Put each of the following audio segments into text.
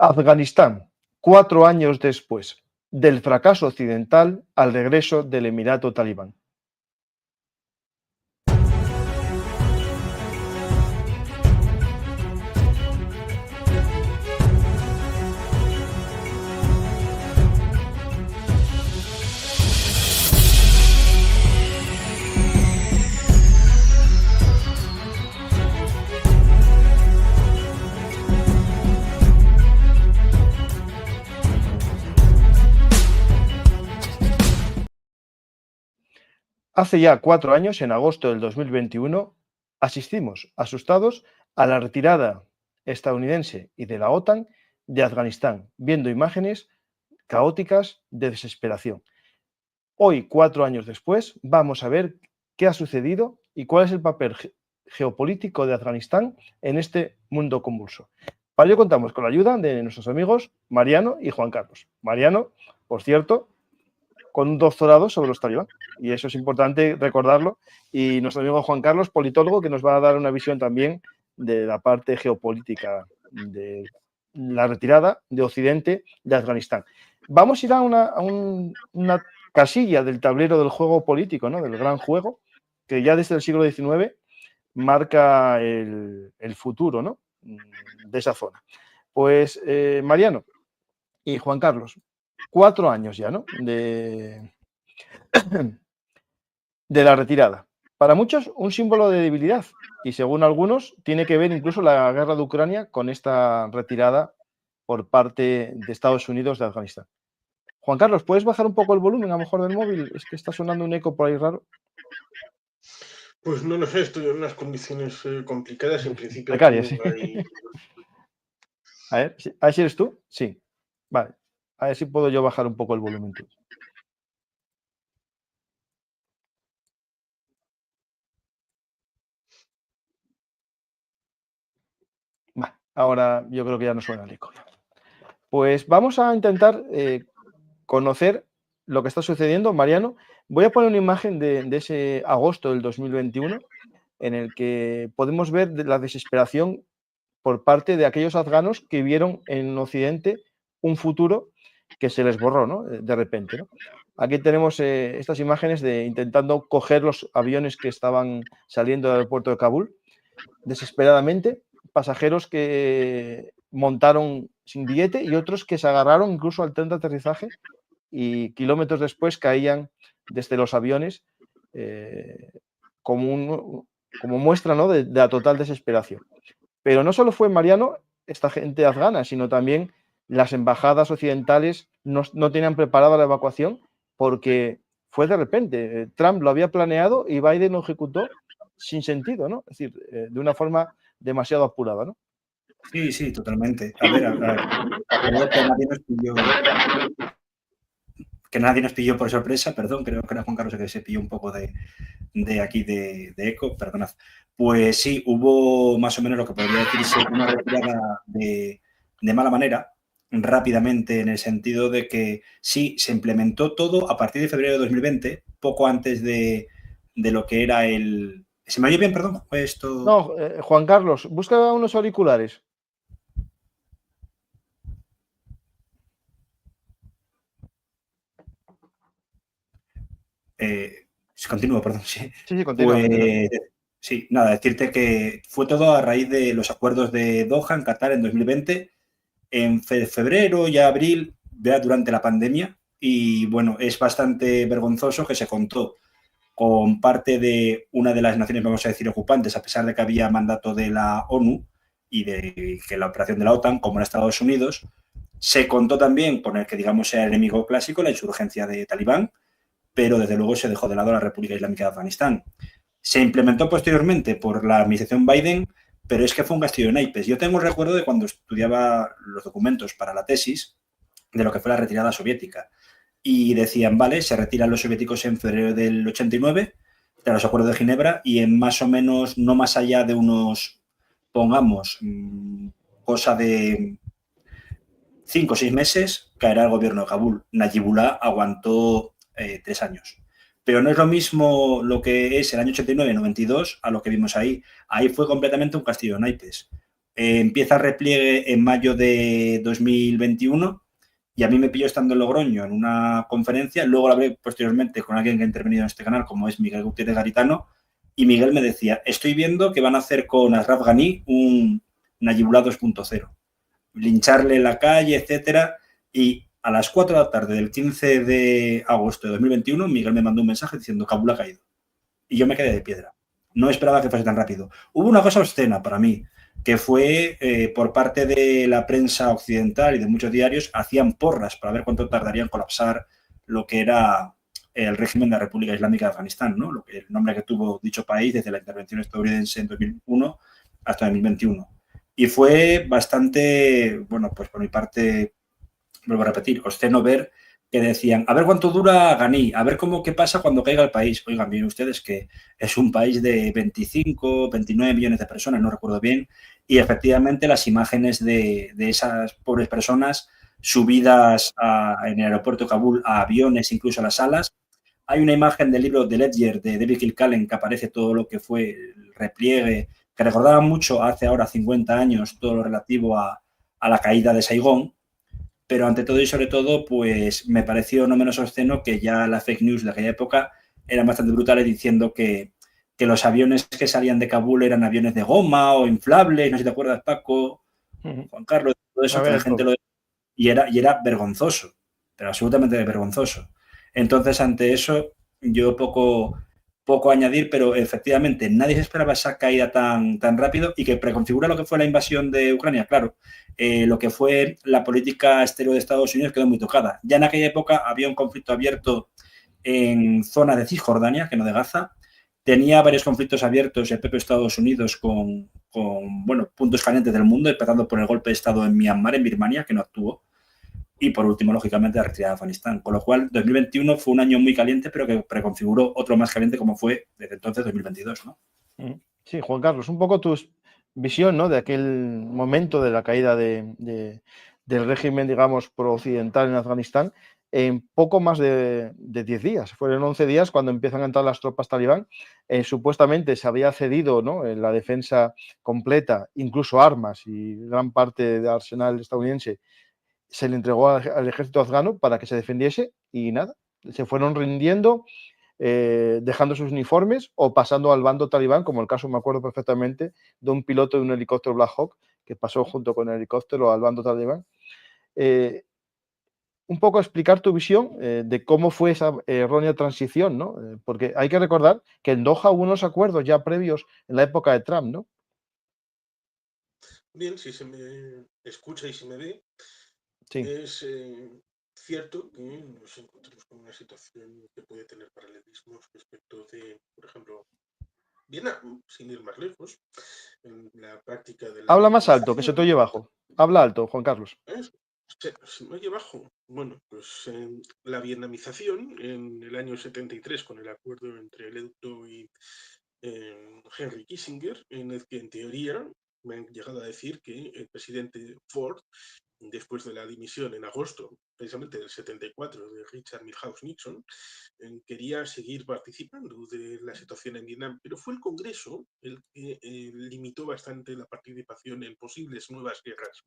Afganistán, 4 años después del fracaso occidental al regreso del Emirato Talibán. Hace ya 4 años, en agosto del 2021, asistimos, asustados, a la retirada estadounidense y de la OTAN de Afganistán, viendo imágenes caóticas de desesperación. Hoy, 4 años después, vamos a ver qué ha sucedido y cuál es el papel geopolítico de Afganistán en este mundo convulso. Para ello contamos con la ayuda de nuestros amigos Mariano y Juan Carlos. Mariano, por cierto, con un doctorado sobre los talibán, y eso es importante recordarlo, y nuestro amigo Juan Carlos, politólogo, que nos va a dar una visión también de la parte geopolítica de la retirada de Occidente de Afganistán. Vamos a ir a una casilla del tablero del juego político, ¿no? Del gran juego, que ya desde el siglo XIX marca el futuro, ¿no? De esa zona. Pues Mariano y Juan Carlos, 4 años ya, ¿no? De la retirada. Para muchos, un símbolo de debilidad, y según algunos, tiene que ver incluso la guerra de Ucrania con esta retirada por parte de Estados Unidos de Afganistán. Juan Carlos, ¿puedes bajar un poco el volumen a lo mejor del móvil? Es que está sonando un eco por ahí raro. Pues no lo sé, estoy en unas condiciones complicadas, en principio. Precarias, sí. A ver si eres tú. Sí. Vale. A ver si puedo yo bajar un poco el volumen tuyo. Vale. Ahora yo creo que ya no suena el eco. Pues vamos a intentar conocer lo que está sucediendo. Mariano, voy a poner una imagen de ese agosto del 2021 en el que podemos ver la desesperación por parte de aquellos afganos que vieron en Occidente un futuro que se les borró, ¿no? De repente, ¿no? Aquí tenemos estas imágenes de intentando coger los aviones que estaban saliendo del aeropuerto de Kabul, desesperadamente, pasajeros que montaron sin billete y otros que se agarraron incluso al tren de aterrizaje y kilómetros después caían desde los aviones como muestra, ¿no? de la total desesperación. Pero no solo fue Mariano esta gente afgana, sino también las embajadas occidentales no tenían preparada la evacuación porque fue de repente. Trump lo había planeado y Biden lo ejecutó sin sentido, ¿no? Es decir, de una forma demasiado apurada, ¿no? Sí, sí, totalmente. A ver, creo que nadie nos pilló por sorpresa, perdón, creo que era Juan Carlos el que se pilló un poco de eco, perdonad. Pues sí, hubo más o menos lo que podría decirse una retirada de mala manera, rápidamente, en el sentido de que sí, se implementó todo a partir de febrero de 2020, poco antes de lo que era el... ¿Se me oye bien, perdón? Esto... No, Juan Carlos, busca unos auriculares. Continúo, perdón. Sí, continúa. Pues, sí, nada, decirte que fue todo a raíz de los acuerdos de Doha en Qatar en 2020, en febrero y abril, durante la pandemia, y bueno, es bastante vergonzoso que se contó con parte de una de las naciones, vamos a decir, ocupantes, a pesar de que había mandato de la ONU y de que la operación de la OTAN, como en Estados Unidos, se contó también con el que, digamos, sea el enemigo clásico, la insurgencia de Talibán, pero desde luego se dejó de lado la República Islámica de Afganistán. Se implementó posteriormente por la administración Biden, pero es que fue un castillo de naipes. Yo tengo el recuerdo de cuando estudiaba los documentos para la tesis de lo que fue la retirada soviética. Y decían, vale, se retiran los soviéticos en febrero del 89, de los acuerdos de Ginebra, y en más o menos, no más allá de unos, pongamos, cosa de 5 o 6 meses, caerá el gobierno de Kabul. Najibullah aguantó 3 años. Pero no es lo mismo lo que es el año 89-92 a lo que vimos ahí. Ahí fue completamente un castillo de naipes. Empieza el repliegue en mayo de 2021 y a mí me pilló estando en Logroño en una conferencia. Luego la hablé posteriormente con alguien que ha intervenido en este canal, como es Miguel Gutiérrez Garitano, y Miguel me decía, estoy viendo que van a hacer con Ashraf Ghani un Najibullah 2.0, lincharle en la calle, etcétera, y a las 4 de la tarde del 15 de agosto de 2021, Miguel me mandó un mensaje diciendo Kabul ha caído. Y yo me quedé de piedra. No esperaba que fuese tan rápido. Hubo una cosa obscena para mí, que fue por parte de la prensa occidental y de muchos diarios, hacían porras para ver cuánto tardaría en colapsar lo que era el régimen de la República Islámica de Afganistán, ¿no? El nombre que tuvo dicho país desde la intervención estadounidense en 2001 hasta 2021. Y fue bastante, bueno, pues por mi parte, vuelvo a repetir, obsceno ver que decían, a ver cuánto dura Ghani, a ver qué pasa cuando caiga el país. Oigan, miren ustedes que es un país de 25, 29 millones de personas, no recuerdo bien, y efectivamente las imágenes de esas pobres personas subidas en el aeropuerto de Kabul a aviones, incluso a las alas. Hay una imagen del libro de Ledger de David Kilcullen que aparece todo lo que fue el repliegue, que recordaba mucho hace ahora 50 años todo lo relativo a la caída de Saigón. Pero ante todo y sobre todo, pues me pareció no menos obsceno que ya las fake news de aquella época eran bastante brutales diciendo que los aviones que salían de Kabul eran aviones de goma o inflables, no sé si te acuerdas, Paco, Juan Carlos, todo eso que la gente lo... Y era vergonzoso, pero absolutamente vergonzoso. Entonces, ante eso, yo poco añadir, pero efectivamente nadie se esperaba esa caída tan rápido y que preconfigura lo que fue la invasión de Ucrania. Claro, lo que fue la política exterior de Estados Unidos quedó muy tocada. Ya en aquella época había un conflicto abierto en zona de Cisjordania, que no de Gaza. Tenía varios conflictos abiertos el propio Estados Unidos con bueno, puntos calientes del mundo, empezando por el golpe de Estado en Myanmar, en Birmania, que no actuó. Y por último, lógicamente, la retirada de Afganistán. Con lo cual, 2021 fue un año muy caliente, pero que preconfiguró otro más caliente como fue desde entonces 2022, ¿no? Sí, Juan Carlos, un poco tu visión, ¿no?, de aquel momento de la caída del régimen, digamos, pro-occidental en Afganistán en poco más de 10 días. Fueron 11 días cuando empiezan a entrar las tropas talibán. Supuestamente se había cedido, ¿no?, en la defensa completa, incluso armas y gran parte del arsenal estadounidense se le entregó al ejército afgano para que se defendiese y nada, se fueron rindiendo, dejando sus uniformes o pasando al bando talibán, como el caso, me acuerdo perfectamente, de un piloto de un helicóptero Black Hawk que pasó junto con el helicóptero al bando talibán. Un poco explicar tu visión de cómo fue esa errónea transición, ¿no? Porque hay que recordar que en Doha hubo unos acuerdos ya previos en la época de Trump, ¿no? Bien, si se me escucha y se me ve, Sí. es cierto que nos encontramos con una situación que puede tener paralelismos respecto de, por ejemplo, Vietnam, sin ir más lejos, en la práctica de la Habla más alto, que se te vietnamización. oye bajo. Habla alto, Juan Carlos. Se me oye bajo. Bueno, pues la vietnamización en el año 73 con el acuerdo entre el EUTO y Henry Kissinger, en el que en teoría me han llegado a decir que el presidente Ford, después de la dimisión en agosto, precisamente del 74, de Richard Milhouse Nixon, quería seguir participando de la situación en Vietnam, pero fue el Congreso el que limitó bastante la participación en posibles nuevas guerras.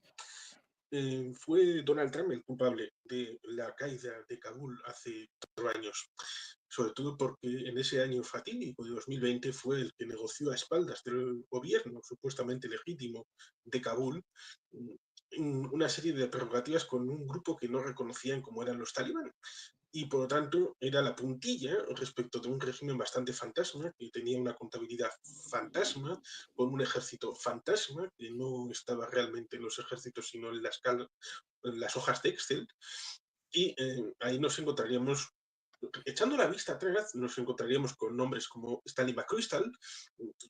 Fue Donald Trump el culpable de la caída de Kabul hace 4 años, sobre todo porque en ese año fatídico de 2020 fue el que negoció a espaldas del gobierno supuestamente legítimo de Kabul una serie de prerrogativas con un grupo que no reconocían como eran los talibán. Y por lo tanto era la puntilla respecto de un régimen bastante fantasma, que tenía una contabilidad fantasma, con un ejército fantasma, que no estaba realmente en los ejércitos, sino en las hojas de Excel. Y ahí nos encontraríamos, echando la vista atrás, nos encontraríamos con nombres como Stanley McChrystal,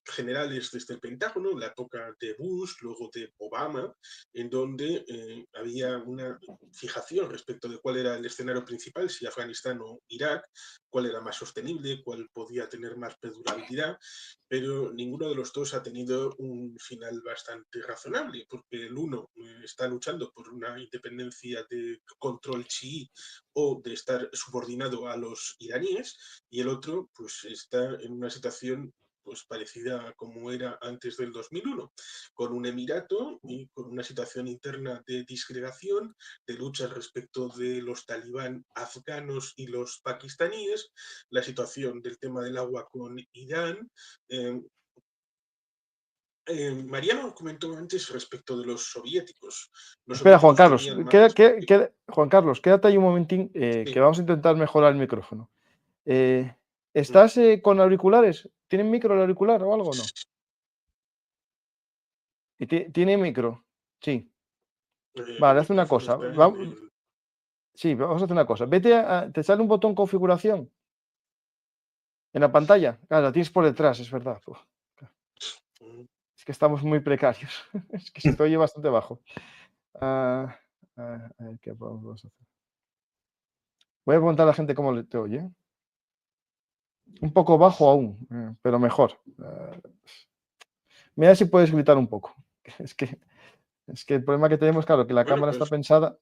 generales desde el Pentágono, la época de Bush, luego de Obama, en donde había una fijación respecto de cuál era el escenario principal, si Afganistán o Irak, cuál era más sostenible, cuál podía tener más perdurabilidad, pero ninguno de los dos ha tenido un final bastante razonable, porque el uno está luchando por una independencia de control chií o de estar subordinado a los iraníes, y el otro pues está en una situación pues parecida a como era antes del 2001, con un emirato y con una situación interna de disgregación, de lucha respecto de los talibán afganos y los pakistaníes, la situación del tema del agua con Irán. Mariano comentó antes respecto de los soviéticos. Los Espera, Juan soviéticos Carlos, tenían mapas. Juan Carlos, quédate ahí un momentín, Sí. que vamos a intentar mejorar el micrófono. ¿Estás con auriculares? ¿Tienen micro el auricular o algo o no? ¿Tiene micro? Sí. Vale, haz una cosa. Sí, vamos a hacer una cosa. Te sale un botón configuración en la pantalla. Claro, la tienes por detrás, es verdad. Uf, es que estamos muy precarios. Es que se te oye bastante bajo. A ver, ¿qué vamos a hacer? Voy a preguntar a la gente cómo te oye. Un poco bajo aún, pero mejor. Mira si puedes gritar un poco. Es que el problema que tenemos, claro, que la cámara está pensada.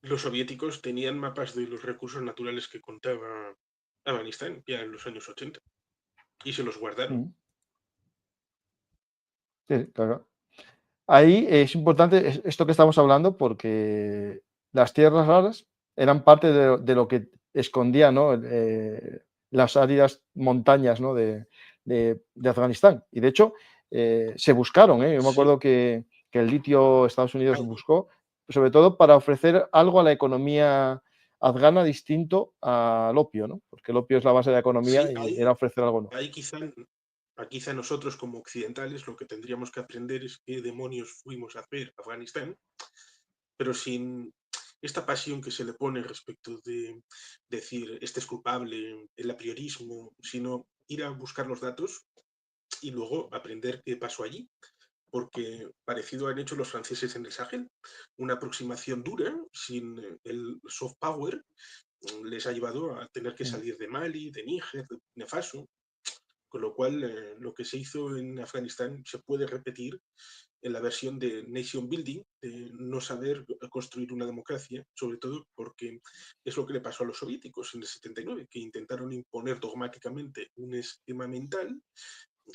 Los soviéticos tenían mapas de los recursos naturales que contaba Afganistán ya en los años 80 y se los guardaron. Sí, claro. Ahí es importante esto que estamos hablando porque las tierras raras eran parte de lo que escondía, ¿no? Las áridas montañas, ¿no? de Afganistán. Y de hecho, se buscaron. Yo me acuerdo que el litio Estados Unidos buscó, sobre todo para ofrecer algo a la economía afgana distinto al opio, ¿no? Porque el opio es la base de la economía, Sí, y era ofrecer algo nuevo. Ahí quizá nosotros como occidentales lo que tendríamos que aprender es qué demonios fuimos a hacer a Afganistán, pero sin esta pasión que se le pone respecto de decir este es culpable, el apriorismo, sino ir a buscar los datos y luego aprender qué pasó allí. Porque parecido han hecho los franceses en el Sahel. Una aproximación dura, sin el soft power, les ha llevado a tener que salir de Mali, de Níger, de Burkina Faso, con lo cual lo que se hizo en Afganistán se puede repetir en la versión de nation building, de no saber construir una democracia, sobre todo porque es lo que le pasó a los soviéticos en el 79, que intentaron imponer dogmáticamente un esquema mental,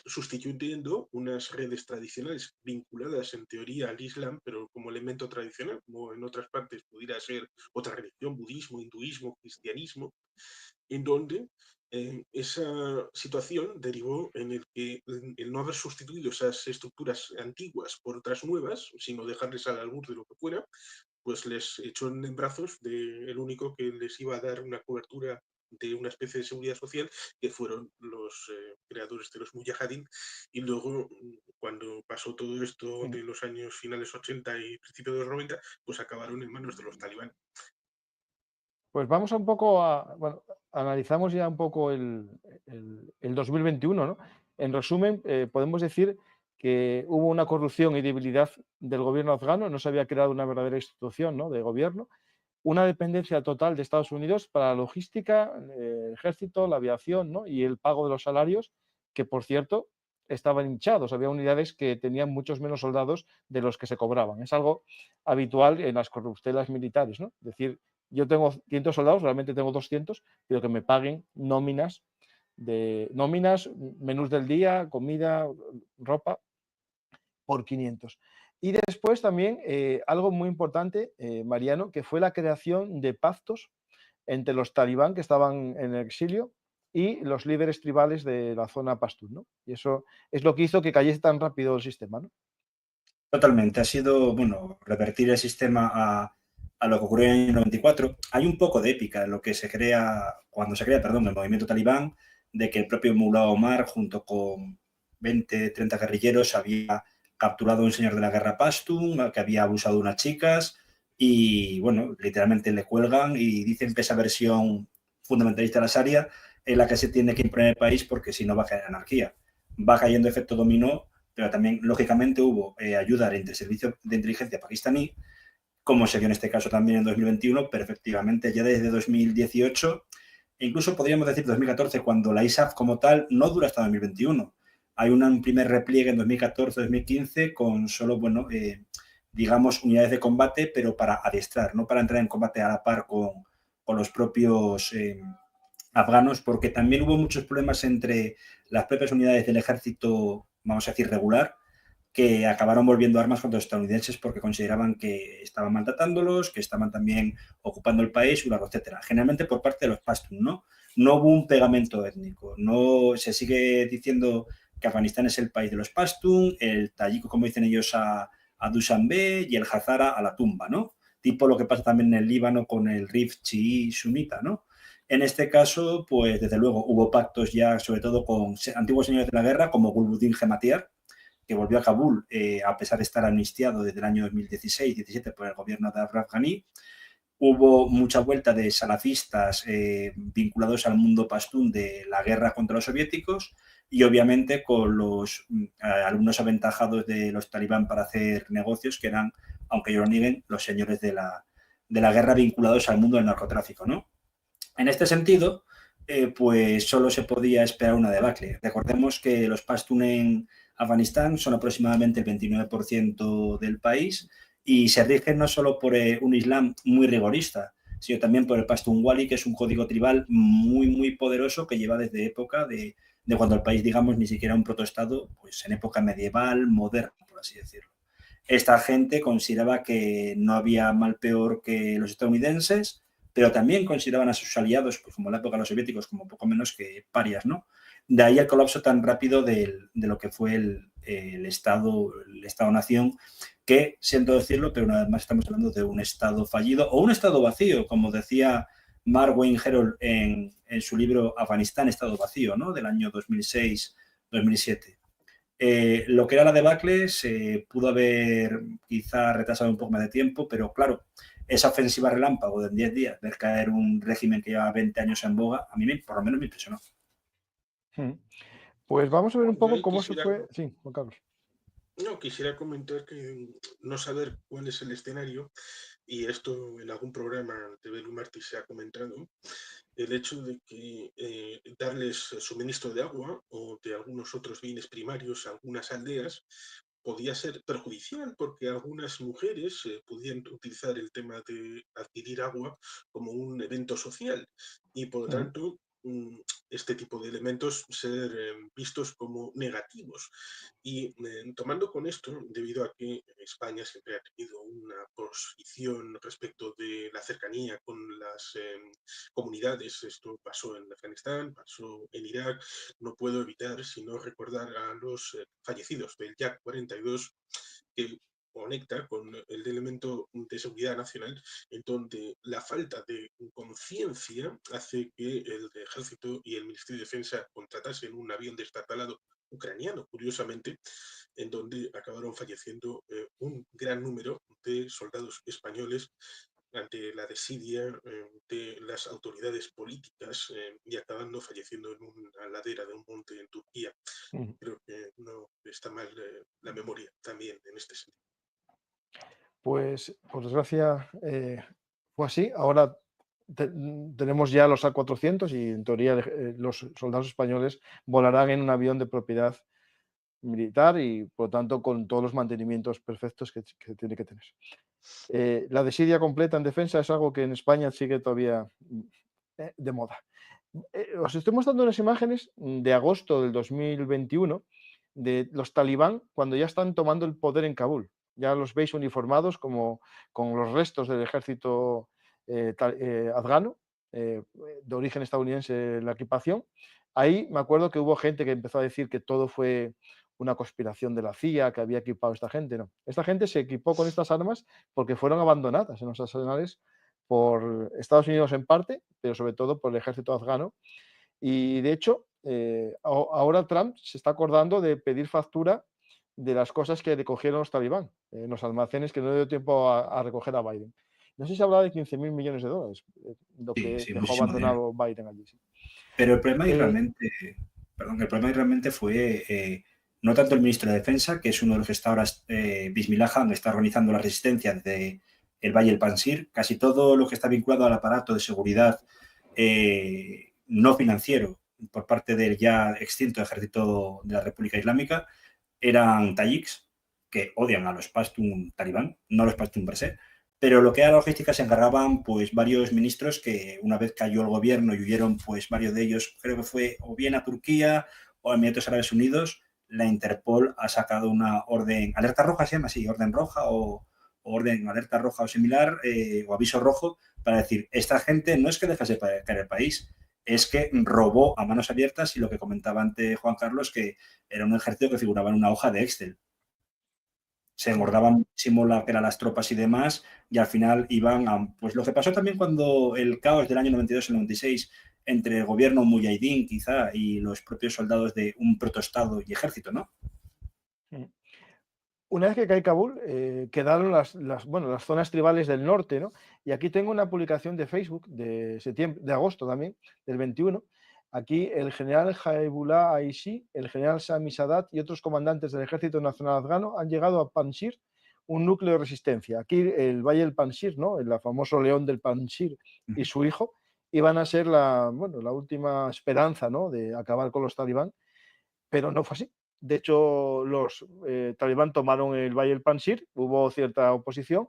sustituyendo unas redes tradicionales vinculadas en teoría al Islam, pero como elemento tradicional, como en otras partes pudiera ser otra religión, budismo, hinduismo, cristianismo, en donde esa situación derivó en el que el no haber sustituido esas estructuras antiguas por otras nuevas, sino dejarles al albur de lo que fuera, pues les echó en brazos del único que les iba a dar una cobertura de una especie de seguridad social, que fueron los creadores de los Mujahideen. Y luego, cuando pasó todo esto de los años finales 80 y principios de los 90, pues acabaron en manos de los talibán. Pues vamos un poco bueno, analizamos ya un poco el 2021, ¿no? En resumen, podemos decir que hubo una corrupción y debilidad del gobierno afgano, no se había creado una verdadera institución, ¿no? de gobierno, una dependencia total de Estados Unidos para la logística, el ejército, la aviación, ¿no? y el pago de los salarios, que por cierto estaban hinchados, había unidades que tenían muchos menos soldados de los que se cobraban. Es algo habitual en las corruptelas militares, ¿no? Es decir, yo tengo 500 soldados, realmente tengo 200, pero que me paguen nóminas, menús del día, comida, ropa, por 500. Y después también algo muy importante, Mariano, que fue la creación de pactos entre los talibán que estaban en el exilio y los líderes tribales de la zona pastún, ¿no? Y eso es lo que hizo que cayese tan rápido el sistema, ¿no? Totalmente. Ha sido, bueno, revertir el sistema a lo que ocurrió en el 94. Hay un poco de épica en lo que se crea, cuando se crea, perdón, el movimiento talibán, de que el propio Mullah Omar, junto con 20, 30 guerrilleros, había capturado a un señor de la guerra pastún, que había abusado de unas chicas, y bueno, literalmente le cuelgan y dicen que esa versión fundamentalista de la Sharia es la que se tiene que imponer en el país, porque si no va a caer en anarquía. Va cayendo efecto dominó, pero también, lógicamente, hubo ayuda del servicio de inteligencia pakistaní, como se dio en este caso también en 2021, pero efectivamente ya desde 2018, e incluso podríamos decir 2014, cuando la ISAF como tal no dura hasta 2021. Hay un primer repliegue en 2014-2015 con solo, bueno, digamos, unidades de combate, pero para adiestrar, no para entrar en combate a la par con los propios afganos, porque también hubo muchos problemas entre las propias unidades del ejército, vamos a decir, regular, que acabaron volviendo armas contra los estadounidenses porque consideraban que estaban maltratándolos, que estaban también ocupando el país, etcétera. Generalmente por parte de los pashtun, ¿no? No hubo un pegamento étnico. No se sigue diciendo que Afganistán es el país de los pashtun, el tayiko, como dicen ellos, a Dushanbe y el hazara a la tumba, ¿no? Tipo lo que pasa también en el Líbano con el Rif chií sunita, ¿no? En este caso, pues desde luego hubo pactos ya, sobre todo con antiguos señores de la guerra, como Gulbuddin Hematiar, que volvió a Kabul a pesar de estar amnistiado desde el año 2016-17 por el gobierno de Ashraf Ghani. Hubo mucha vuelta de salafistas vinculados al mundo pastún de la guerra contra los soviéticos y obviamente con los alumnos aventajados de los talibán para hacer negocios que eran, aunque ellos lo nieguen, los señores de la guerra vinculados al mundo del narcotráfico, ¿no? En este sentido, pues solo se podía esperar una debacle. Recordemos que los pastún en Afganistán son aproximadamente el 29% del país y se rigen no solo por un islam muy rigorista, sino también por el Pashtun-Wali, que es un código tribal muy, muy poderoso que lleva desde época de cuando el país, digamos, ni siquiera un protoestado, pues en época medieval, moderna, por así decirlo. Esta gente consideraba que no había mal peor que los estadounidenses, pero también consideraban a sus aliados, pues como en la época de los soviéticos, como poco menos que parias, ¿no? De ahí el colapso tan rápido de lo que fue el Estado-nación, que, siento decirlo, pero una vez más estamos hablando de un Estado fallido o un Estado vacío, como decía Mark Wayne Herold en su libro Afganistán, Estado vacío, ¿no? Del año 2006-2007. Lo que era la debacle se pudo haber quizá retrasado un poco más de tiempo, pero claro, esa ofensiva relámpago de 10 días, ver caer un régimen que lleva 20 años en boga, a mí por lo menos me impresionó. Pues vamos a ver un poco cómo quisiera, se fue. Sí, Juan Carlos. No, quisiera comentar que no saber cuál es el escenario, y esto en algún programa de Belu Martí se ha comentado, el hecho de que darles suministro de agua o de algunos otros bienes primarios a algunas aldeas podía ser perjudicial porque algunas mujeres podían utilizar el tema de adquirir agua como un evento social y por lo tanto este tipo de elementos ser vistos como negativos. Y tomando con esto, debido a que España siempre ha tenido una posición respecto de la cercanía con las comunidades, esto pasó en Afganistán, pasó en Irak, no puedo evitar sino recordar a los fallecidos del Yak 42, que conecta con el elemento de seguridad nacional, en donde la falta de conciencia hace que el ejército y el Ministerio de Defensa contratasen un avión destartalado ucraniano, curiosamente, en donde acabaron falleciendo un gran número de soldados españoles ante la desidia de las autoridades políticas y acabando falleciendo en una ladera de un monte en Turquía. Creo que no está mal la memoria también en este sentido. Pues, por desgracia, fue así. Ahora tenemos ya los A400 y, en teoría, los soldados españoles volarán en un avión de propiedad militar y, por lo tanto, con todos los mantenimientos perfectos que tiene que tener. La desidia completa en defensa es algo que en España sigue todavía de moda. Os estoy mostrando unas imágenes de agosto del 2021 de los talibán cuando ya están tomando el poder en Kabul. Ya los veis uniformados como con los restos del ejército afgano, de origen estadounidense en la equipación. Ahí me acuerdo que hubo gente que empezó a decir que todo fue una conspiración de la CIA, que había equipado a esta gente. No, esta gente se equipó con estas armas porque fueron abandonadas en los arsenales por Estados Unidos en parte, pero sobre todo por el ejército afgano. Y de hecho, ahora Trump se está acordando de pedir factura de las cosas que recogieron los talibán en los almacenes que no dio tiempo a recoger a Biden. No sé si hablaba de 15.000 millones de dólares, lo que Sí, dejó abandonado Biden allí. Sí. Pero el problema realmente fue no tanto el ministro de Defensa, que es uno de los que está ahora, Bismillah Khan, está organizando la resistencia desde el Valle del Pansir, casi todo lo que está vinculado al aparato de seguridad no financiero por parte del ya extinto ejército de la República Islámica eran tayiks que odian a los pashtun talibán, no a los pashtun per se, pero lo que era la logística se encargaban pues varios ministros que una vez cayó el gobierno y huyeron pues varios de ellos, creo que fue o bien a Turquía o a Emiratos Árabes Unidos, la Interpol ha sacado una orden, alerta roja se llama así, orden roja o orden alerta roja o similar, o aviso rojo, para decir, esta gente no es que dejase caer el país, es que robó a manos abiertas y lo que comentaba antes Juan Carlos, que era un ejército que figuraba en una hoja de Excel. Se engordaban muchísimo la que eran las tropas y demás, y al final iban a... Pues lo que pasó también cuando el caos del año 92 y 96 entre el gobierno muyahidín, quizá, y los propios soldados de un protoestado y ejército, ¿no? Una vez que cae Kabul, quedaron las zonas tribales del norte, ¿no? Y aquí tengo una publicación de Facebook de agosto también, del 21. Aquí el general Jaibullah Aishi, el general Sami Sadat y otros comandantes del Ejército Nacional Afgano han llegado a Panjshir, un núcleo de resistencia. Aquí el Valle del Panjshir, ¿no? El famoso león del Panjshir y su hijo iban a ser la última esperanza, ¿no? De acabar con los talibán, pero no fue así. De hecho, los talibán tomaron el Valle del Panjshir, hubo cierta oposición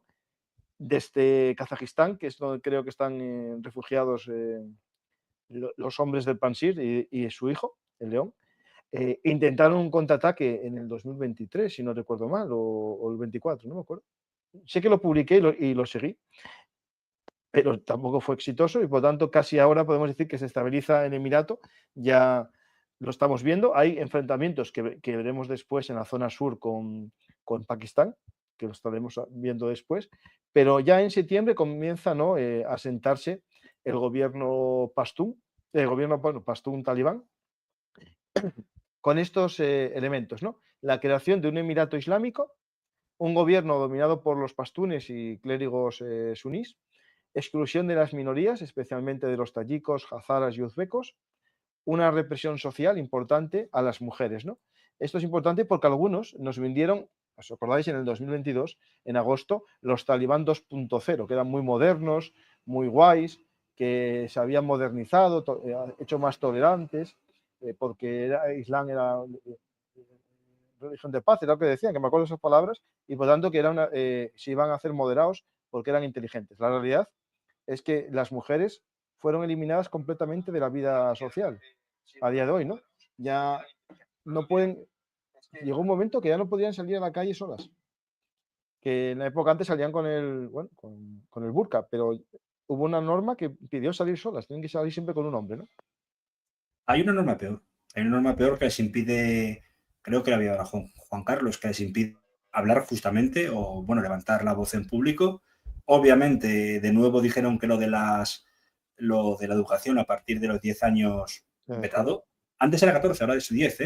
desde Kazajistán, que es donde creo que están refugiados los hombres del Panjshir y su hijo, el león. Intentaron un contraataque en el 2023, si no recuerdo mal, o el 24, no me acuerdo. Sé que lo publiqué y lo seguí, pero tampoco fue exitoso y por tanto casi ahora podemos decir que se estabiliza el Emirato. Ya lo estamos viendo. Hay enfrentamientos que veremos después en la zona sur con Pakistán, que lo estaremos viendo después, pero ya en septiembre comienza, ¿no? A sentarse el gobierno pastún, pastún talibán, con estos elementos, ¿no? La creación de un Emirato Islámico, un gobierno dominado por los pastunes y clérigos sunís, exclusión de las minorías, especialmente de los tayikos, hazaras y uzbecos, una represión social importante a las mujeres, ¿no? Esto es importante porque algunos nos vendieron, os acordáis, en el 2022, en agosto, los talibán 2.0, que eran muy modernos, muy guays, que se habían modernizado, hecho más tolerantes, porque Islam era religión de paz, era lo que decían, que me acuerdo de esas palabras, y por tanto que se iban a hacer moderados porque eran inteligentes. La realidad es que las mujeres fueron eliminadas completamente de la vida social a día de hoy, ¿no? Ya no pueden, llegó un momento que ya no podían salir a la calle solas, que en la época antes salían con el burka, pero hubo una norma que pidió salir solas, tienen que salir siempre con un hombre, ¿no? Hay una norma peor que les impide, creo que la había Juan Carlos, que les impide hablar justamente o, bueno, levantar la voz en público. Obviamente, de nuevo dijeron que lo de la educación a partir de los 10 años vetado. Antes era 14, ahora es 10,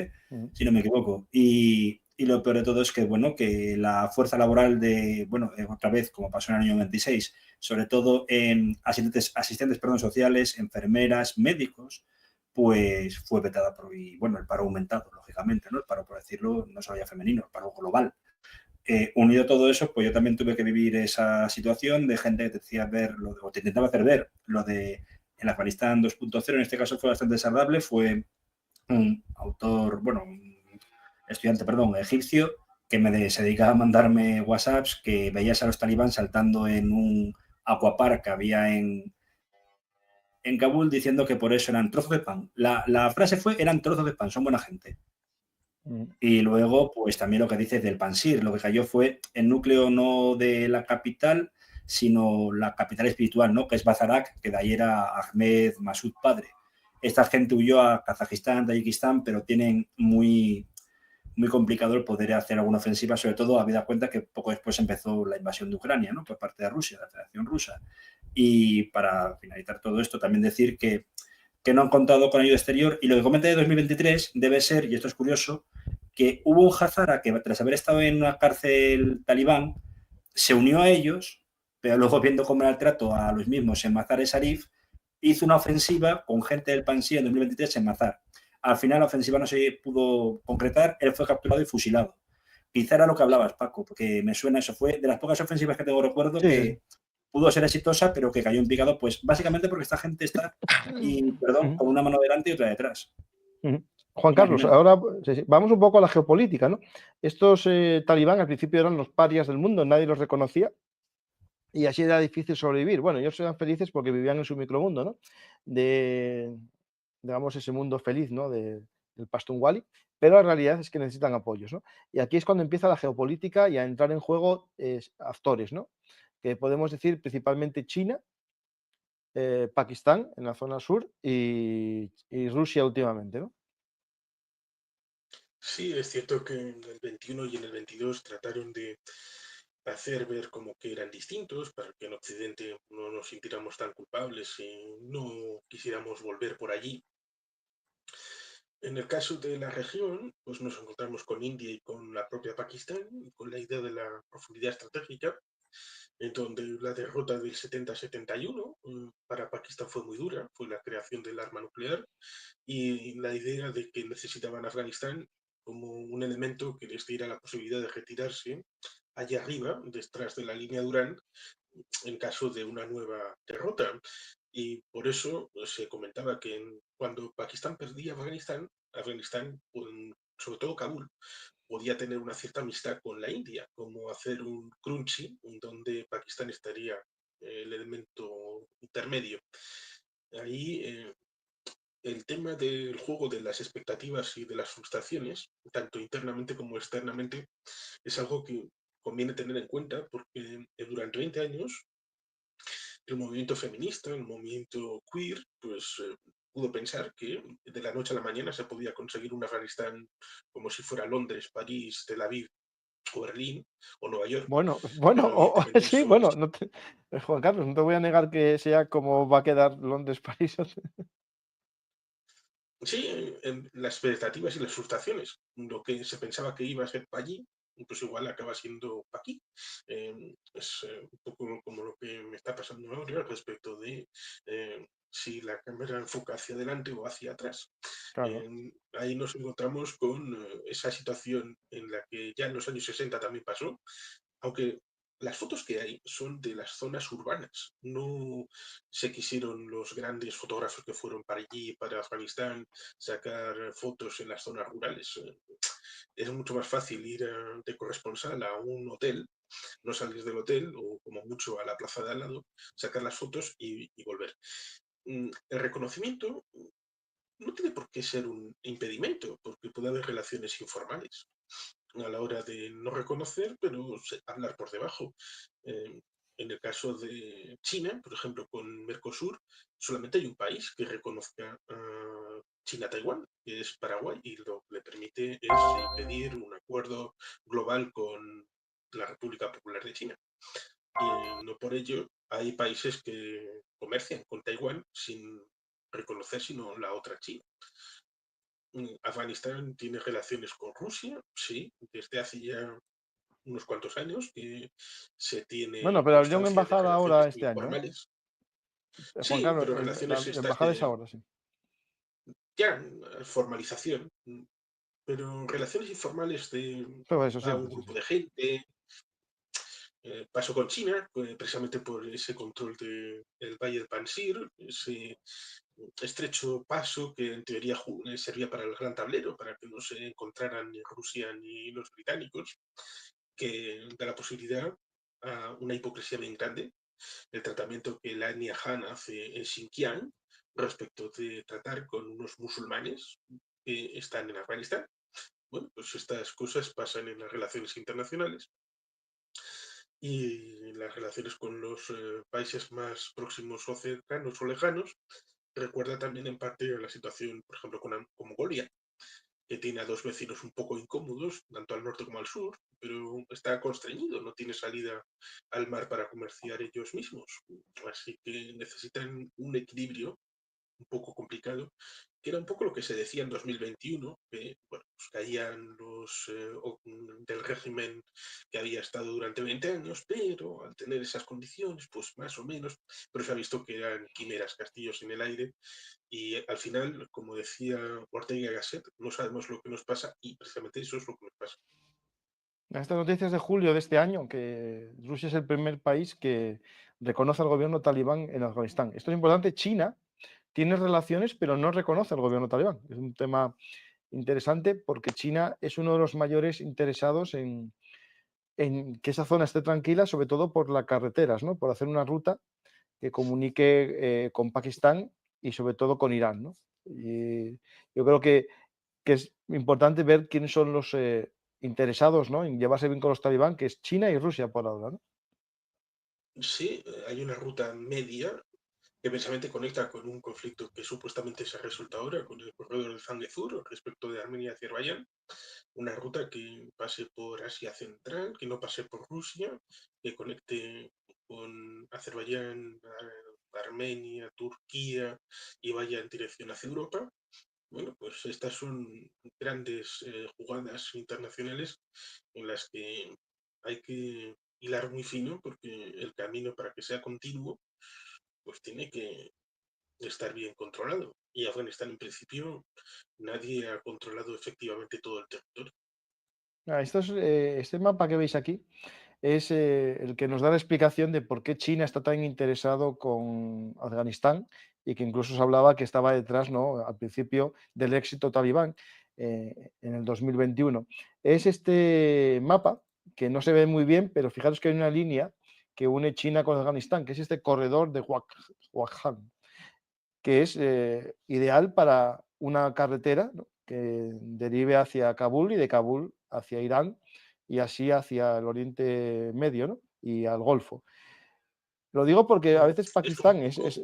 si no me equivoco. Y lo peor de todo es que, bueno, que la fuerza laboral de, bueno, otra vez, como pasó en el año 26, sobre todo en asistentes sociales, enfermeras, médicos, pues fue vetada y bueno, el paro aumentado, lógicamente, ¿no? El paro, por decirlo, no solo ya femenino, el paro global. Unido a todo eso, pues yo también tuve que vivir esa situación de gente que te decía ver, o te intentaba hacer ver lo de el Afganistán 2.0, en este caso fue bastante desagradable, fue un autor, bueno, un estudiante, perdón, egipcio, que se dedicaba a mandarme WhatsApps que veías a los talibán saltando en un aquapark que había en Kabul diciendo que por eso eran trozos de pan. La frase fue, eran trozos de pan, son buena gente. Y luego, pues también lo que dices del Panjshir, lo que cayó fue el núcleo no de la capital, sino la capital espiritual, ¿no? Que es Bazarak, que de ahí era Ahmed Massoud padre. Esta gente huyó a Kazajistán, Tayikistán, pero tienen muy, muy complicado el poder hacer alguna ofensiva, sobre todo habida cuenta que poco después empezó la invasión de Ucrania, ¿no? Por parte de Rusia, la Federación Rusa. Y para finalizar todo esto, también decir que no han contado con ayuda exterior. Y lo que comenta de 2023 debe ser, y esto es curioso, que hubo un hazara que tras haber estado en una cárcel talibán se unió a ellos, pero luego viendo cómo era el trato a los mismos en Mazar-e-Sharif, hizo una ofensiva con gente del Panjshir en 2023 en Mazar. Al final la ofensiva no se pudo concretar, él fue capturado y fusilado. Quizá era lo que hablabas, Paco, porque me suena eso. Fue de las pocas ofensivas que tengo recuerdo que pudo ser exitosa, pero que cayó en picado, pues básicamente porque esta gente está, con una mano delante y otra detrás. Juan Carlos, ahora vamos un poco a la geopolítica, ¿no? Estos talibán al principio eran los parias del mundo, nadie los reconocía. y así era difícil sobrevivir. Bueno, ellos eran felices porque vivían en su micromundo, ¿no? Digamos, ese mundo feliz, ¿no? Del Pashtun Wali, pero la realidad es que necesitan apoyos, ¿no? Y aquí es cuando empieza la geopolítica y a entrar en juego actores, ¿no? Que podemos decir principalmente China, Pakistán en la zona sur y Rusia últimamente, ¿no? Sí, es cierto que en el 21 y en el 22 trataron de hacer ver como que eran distintos para que en Occidente no nos sintiéramos tan culpables y no quisiéramos volver por allí. En el caso de la región, pues nos encontramos con India y con la propia Pakistán, con la idea de la profundidad estratégica, en donde la derrota del 70-71 para Pakistán fue muy dura, fue la creación del arma nuclear y la idea de que necesitaban Afganistán como un elemento que les diera la posibilidad de retirarse allá arriba, detrás de la línea Durán, en caso de una nueva derrota. Y por eso se comentaba que cuando Pakistán perdía Afganistán, Afganistán, sobre todo Kabul, podía tener una cierta amistad con la India, como hacer un crunchy, donde Pakistán estaría el elemento intermedio. Ahí el tema del juego de las expectativas y de las frustraciones, tanto internamente como externamente, es algo que conviene tener en cuenta porque durante 20 años el movimiento feminista, el movimiento queer, pues pudo pensar que de la noche a la mañana se podía conseguir un Afganistán como si fuera Londres, París, Tel Aviv o Berlín o Nueva York, Bueno, pero evidentemente sí, eso es... bueno, Juan Carlos, no te voy a negar que sea como va a quedar Londres, París. Sí, en las expectativas y las frustraciones. Lo que se pensaba que iba a ser para allí, pues igual acaba siendo para aquí. Es un poco como lo que me está pasando ahora respecto de si la cámara enfoca hacia adelante o hacia atrás. Claro. Ahí nos encontramos con esa situación en la que ya en los años 60 también pasó, aunque las fotos que hay son de las zonas urbanas. No se quisieron los grandes fotógrafos que fueron para allí, para Afganistán, sacar fotos en las zonas rurales. Es mucho más fácil ir de corresponsal a un hotel, no salir del hotel o como mucho a la plaza de al lado, sacar las fotos y volver. El reconocimiento no tiene por qué ser un impedimento, porque puede haber relaciones informales a la hora de no reconocer, pero hablar por debajo. Eh, en el caso de China, por ejemplo, con Mercosur, solamente hay un país que reconozca a China-Taiwán, que es Paraguay, y lo que le permite es impedir un acuerdo global con la República Popular de China. Y no por ello hay países que comercian con Taiwán sin reconocer sino la otra China. Afganistán tiene relaciones con Rusia, sí, desde hace ya unos cuantos años que se Bueno, tiene pero abrió una constancia de embajada ahora relaciones muy este año, ¿eh? formales. Juan Sí, Carlos, pero la relaciones estas embajada es de ahora, sí. ya formalización, pero relaciones informales de Pero eso a un siempre, sí, grupo sí. de gente. Pasó con China, precisamente por ese control del Valle del Pansir, ese estrecho paso que en teoría servía para el gran tablero, para que no se encontraran ni Rusia ni los británicos, que da la posibilidad a una hipocresía bien grande, el tratamiento que la etnia Han hace en Xinjiang respecto de tratar con unos musulmanes que están en Afganistán. Bueno, pues estas cosas pasan en las relaciones internacionales y las relaciones con los países más próximos o cercanos o lejanos. Recuerda también en parte la situación, por ejemplo, con Mongolia, que tiene a dos vecinos un poco incómodos, tanto al norte como al sur, pero está constreñido, no tiene salida al mar para comerciar ellos mismos. Así que necesitan un equilibrio un poco complicado, que era un poco lo que se decía en 2021, que bueno, pues caían los del régimen que había estado durante 20 años, pero al tener esas condiciones, pues más o menos, pero se ha visto que eran quimeras, castillos en el aire, y al final, como decía Ortega y Gasset, no sabemos lo que nos pasa y precisamente eso es lo que nos pasa. Estas noticias de julio de este año, que Rusia es el primer país que reconoce al gobierno talibán en Afganistán. Esto es importante. China tiene relaciones, pero no reconoce al gobierno talibán. Es un tema interesante porque China es uno de los mayores interesados en en que esa zona esté tranquila, sobre todo por las carreteras, ¿no? Por hacer una ruta que comunique con Pakistán y sobre todo con Irán, ¿no? Y yo creo que es importante ver quiénes son los interesados, ¿no? En llevarse bien con los talibán, que es China y Rusia por ahora, ¿no? Sí, hay una ruta media que precisamente conecta con un conflicto que supuestamente se ha resuelto ahora, con el corredor de Zangezur respecto de Armenia y Azerbaiyán. Una ruta que pase por Asia Central, que no pase por Rusia, que conecte con Azerbaiyán, Armenia, Turquía y vaya en dirección hacia Europa. Bueno, pues estas son grandes jugadas internacionales en las que hay que hilar muy fino porque el camino para que sea continuo pues tiene que estar bien controlado. Y Afganistán en principio nadie ha controlado efectivamente todo el territorio. Este mapa que veis aquí es el que nos da la explicación de por qué China está tan interesado con Afganistán y que incluso se hablaba que estaba detrás, ¿no? Al principio del éxito talibán en el 2021. Es este mapa que no se ve muy bien, pero fijaros que hay una línea que une China con Afganistán, que es este corredor de Wakhan, que es ideal para una carretera, ¿no? Que derive hacia Kabul y de Kabul hacia Irán y así hacia el Oriente Medio, ¿no? Y al Golfo. Lo digo porque a veces Es un Pakistán poco, es.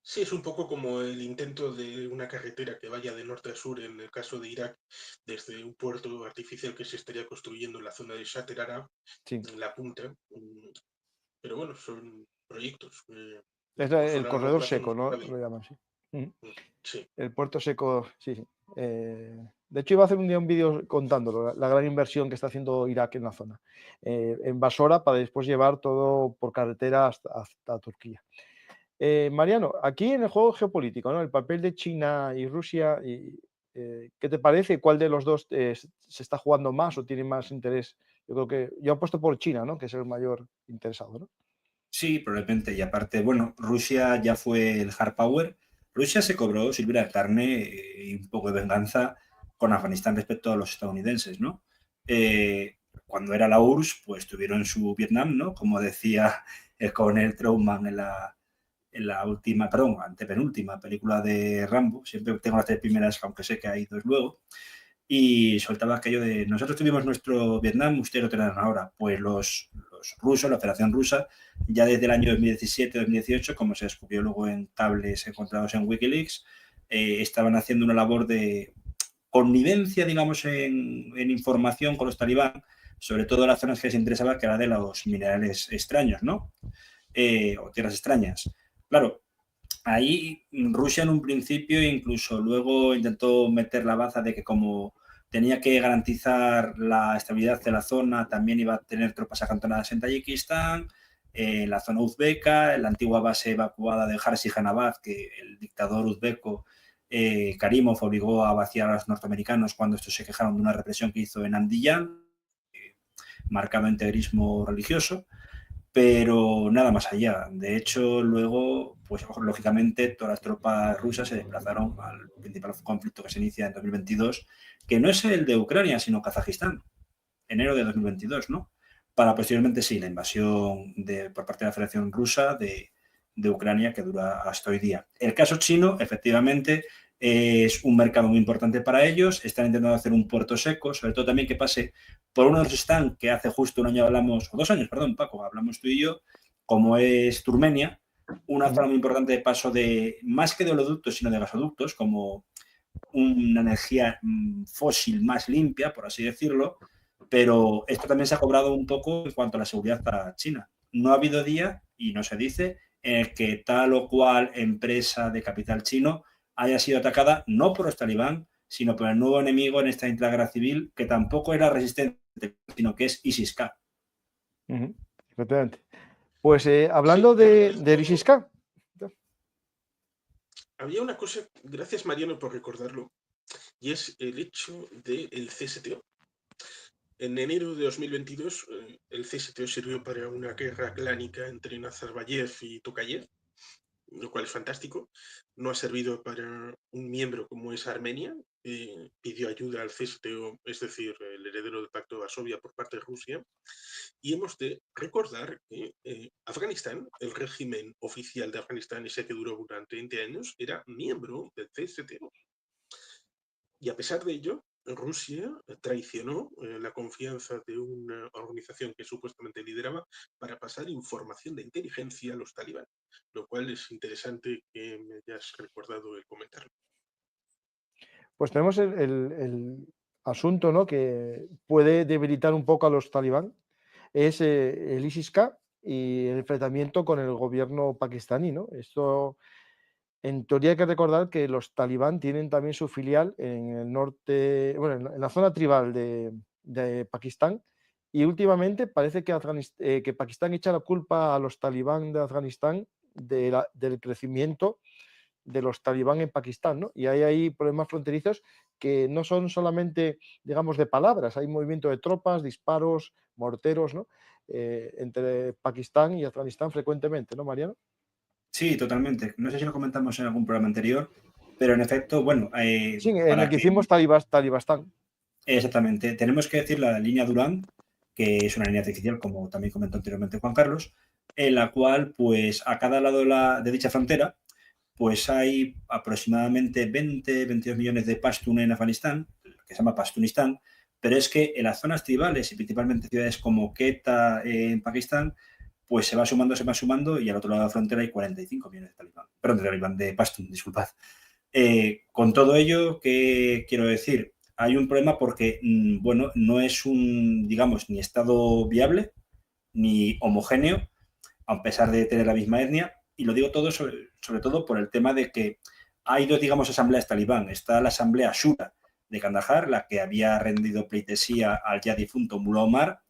sí, es un poco como el intento de una carretera que vaya de norte a sur en el caso de Irak, desde un puerto artificial que se estaría construyendo en la zona de Shatter Arab, Sí, en la punta. Pero bueno, son proyectos. es Incluso a el largo corredor plazo no seco, se ¿no? sabe. Lo llaman así. Sí. El puerto seco, sí, sí. De hecho, iba a hacer un día un vídeo contándolo, la gran inversión que está haciendo Irak en la zona, en Basora, para después llevar todo por carretera hasta Turquía. Mariano, aquí en el juego geopolítico, ¿no? El papel de China y Rusia, ¿qué te parece? ¿Cuál de los dos se está jugando más o tiene más interés? Yo creo que yo apuesto por China, ¿no? Que es el mayor interesado, ¿no? Sí, probablemente. Y aparte, bueno, Rusia ya fue el hard power. Rusia se cobró, sirvió de carne y un poco de venganza con Afganistán respecto a los estadounidenses, ¿no? Cuando era la URSS, pues tuvieron su Vietnam, ¿no? Como decía el coronel Truman en la última, perdón, antepenúltima película de Rambo. Siempre tengo las tres primeras, aunque sé que hay dos luego. Y soltaba aquello de nosotros tuvimos nuestro Vietnam, ustedes lo tendrán ahora. Pues los rusos, la Federación Rusa, ya desde el año 2017-2018, como se descubrió luego en cables encontrados en Wikileaks, estaban haciendo una labor de connivencia, digamos, en información con los talibán, sobre todo las zonas que les interesaba, que era de los minerales extraños, ¿no? O tierras extrañas. Claro, ahí Rusia en un principio incluso luego intentó meter la baza de que como tenía que garantizar la estabilidad de la zona, también iba a tener tropas acantonadas en Tayikistán, en la zona uzbeka, en la antigua base evacuada de Jarsi-Janabad, que el dictador uzbeco Karimov obligó a vaciar a los norteamericanos cuando estos se quejaron de una represión que hizo en Andiyán, marcado integrismo religioso, pero nada más allá. De hecho, luego, pues lógicamente, todas las tropas rusas se desplazaron al principal conflicto que se inicia en 2022, que no es el de Ucrania, sino Kazajistán, enero de 2022, ¿no? Para posteriormente, sí, la invasión por parte de la Federación Rusa de Ucrania, que dura hasta hoy día. El caso chino, efectivamente, es un mercado muy importante para ellos. Están intentando hacer un puerto seco, sobre todo también que pase por uno de los stands que hace justo un año hablamos, o 2 años, perdón, Paco, hablamos tú y yo, como es Turmenia, una zona muy importante de paso de, más que de oleoductos, sino de gasoductos, como una energía fósil más limpia, por así decirlo, pero esto también se ha cobrado un poco en cuanto a la seguridad para China. No ha habido día, y no se dice, en el que tal o cual empresa de capital chino haya sido atacada no por los talibán, sino por el nuevo enemigo en esta guerra civil, que tampoco era resistente, sino que es ISIS-K. Efectivamente. Pues Sí, hablando claro, de Rishiska, había una cosa, gracias Mariano por recordarlo, y es el hecho del CSTO. En enero de 2022, el CSTO sirvió para una guerra clánica entre Nazarbayev y Tokayev, lo cual es fantástico. No ha servido para un miembro como es Armenia, que pidió ayuda al CSTO, es decir, el heredero del Pacto de Varsovia por parte de Rusia. Y hemos de recordar que Afganistán, el régimen oficial de Afganistán, ese que duró durante 20 años, era miembro del CSTO. Y a pesar de ello, Rusia traicionó la confianza de una organización que supuestamente lideraba para pasar información de inteligencia a los talibán, lo cual es interesante que me hayas recordado el comentarlo. Pues tenemos el asunto, ¿no?, que puede debilitar un poco a los talibán, es el ISIS-K y el enfrentamiento con el gobierno pakistaní, ¿no? Esto, en teoría, hay que recordar que los talibán tienen también su filial en el norte, bueno, en la zona tribal de Pakistán, y últimamente parece que, que Pakistán echa la culpa a los talibán de Afganistán del crecimiento de los talibán en Pakistán, ¿no? Y hay ahí problemas fronterizos que no son solamente, digamos, de palabras, hay movimiento de tropas, disparos, morteros, ¿no? Entre Pakistán y Afganistán frecuentemente, ¿no, Mariano? Sí, totalmente. No sé si lo comentamos en algún programa anterior, pero en efecto, bueno, Sí, en el para que que hicimos Talibastán. exactamente, tenemos que decir la línea Durand, que es una línea artificial, como también comentó anteriormente Juan Carlos, en la cual, pues, a cada lado de dicha frontera, pues hay aproximadamente 20-22 millones de pastún en Afganistán, que se llama Pastunistán, pero es que en las zonas tribales y principalmente ciudades como Quetta en Pakistán, pues se va sumando y al otro lado de la frontera hay 45 millones de talibán, perdón, de talibán, de pastún, disculpad. Con todo ello, ¿qué quiero decir? Hay un problema porque, bueno, no es un, digamos, ni estado viable ni homogéneo, a pesar de tener la misma etnia, y lo digo todo sobre todo por el tema de que hay dos, digamos, asambleas talibán. Está la asamblea Shura de Kandahar, la que había rendido pleitesía al ya difunto Mullah Omar,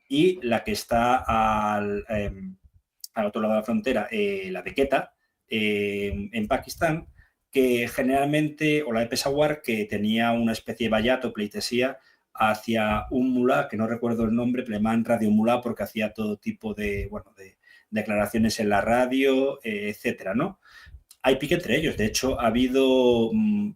y la que está al otro lado de la frontera, la de Quetta, en Pakistán, que generalmente, o la de Peshawar, que tenía una especie de bayat o pleitesía hacia un mulá, que no recuerdo el nombre, pero le llaman Radio Mulá porque hacía todo tipo de, bueno, de declaraciones en la radio, etcétera, ¿no? Hay pique entre ellos. De hecho, ha habido,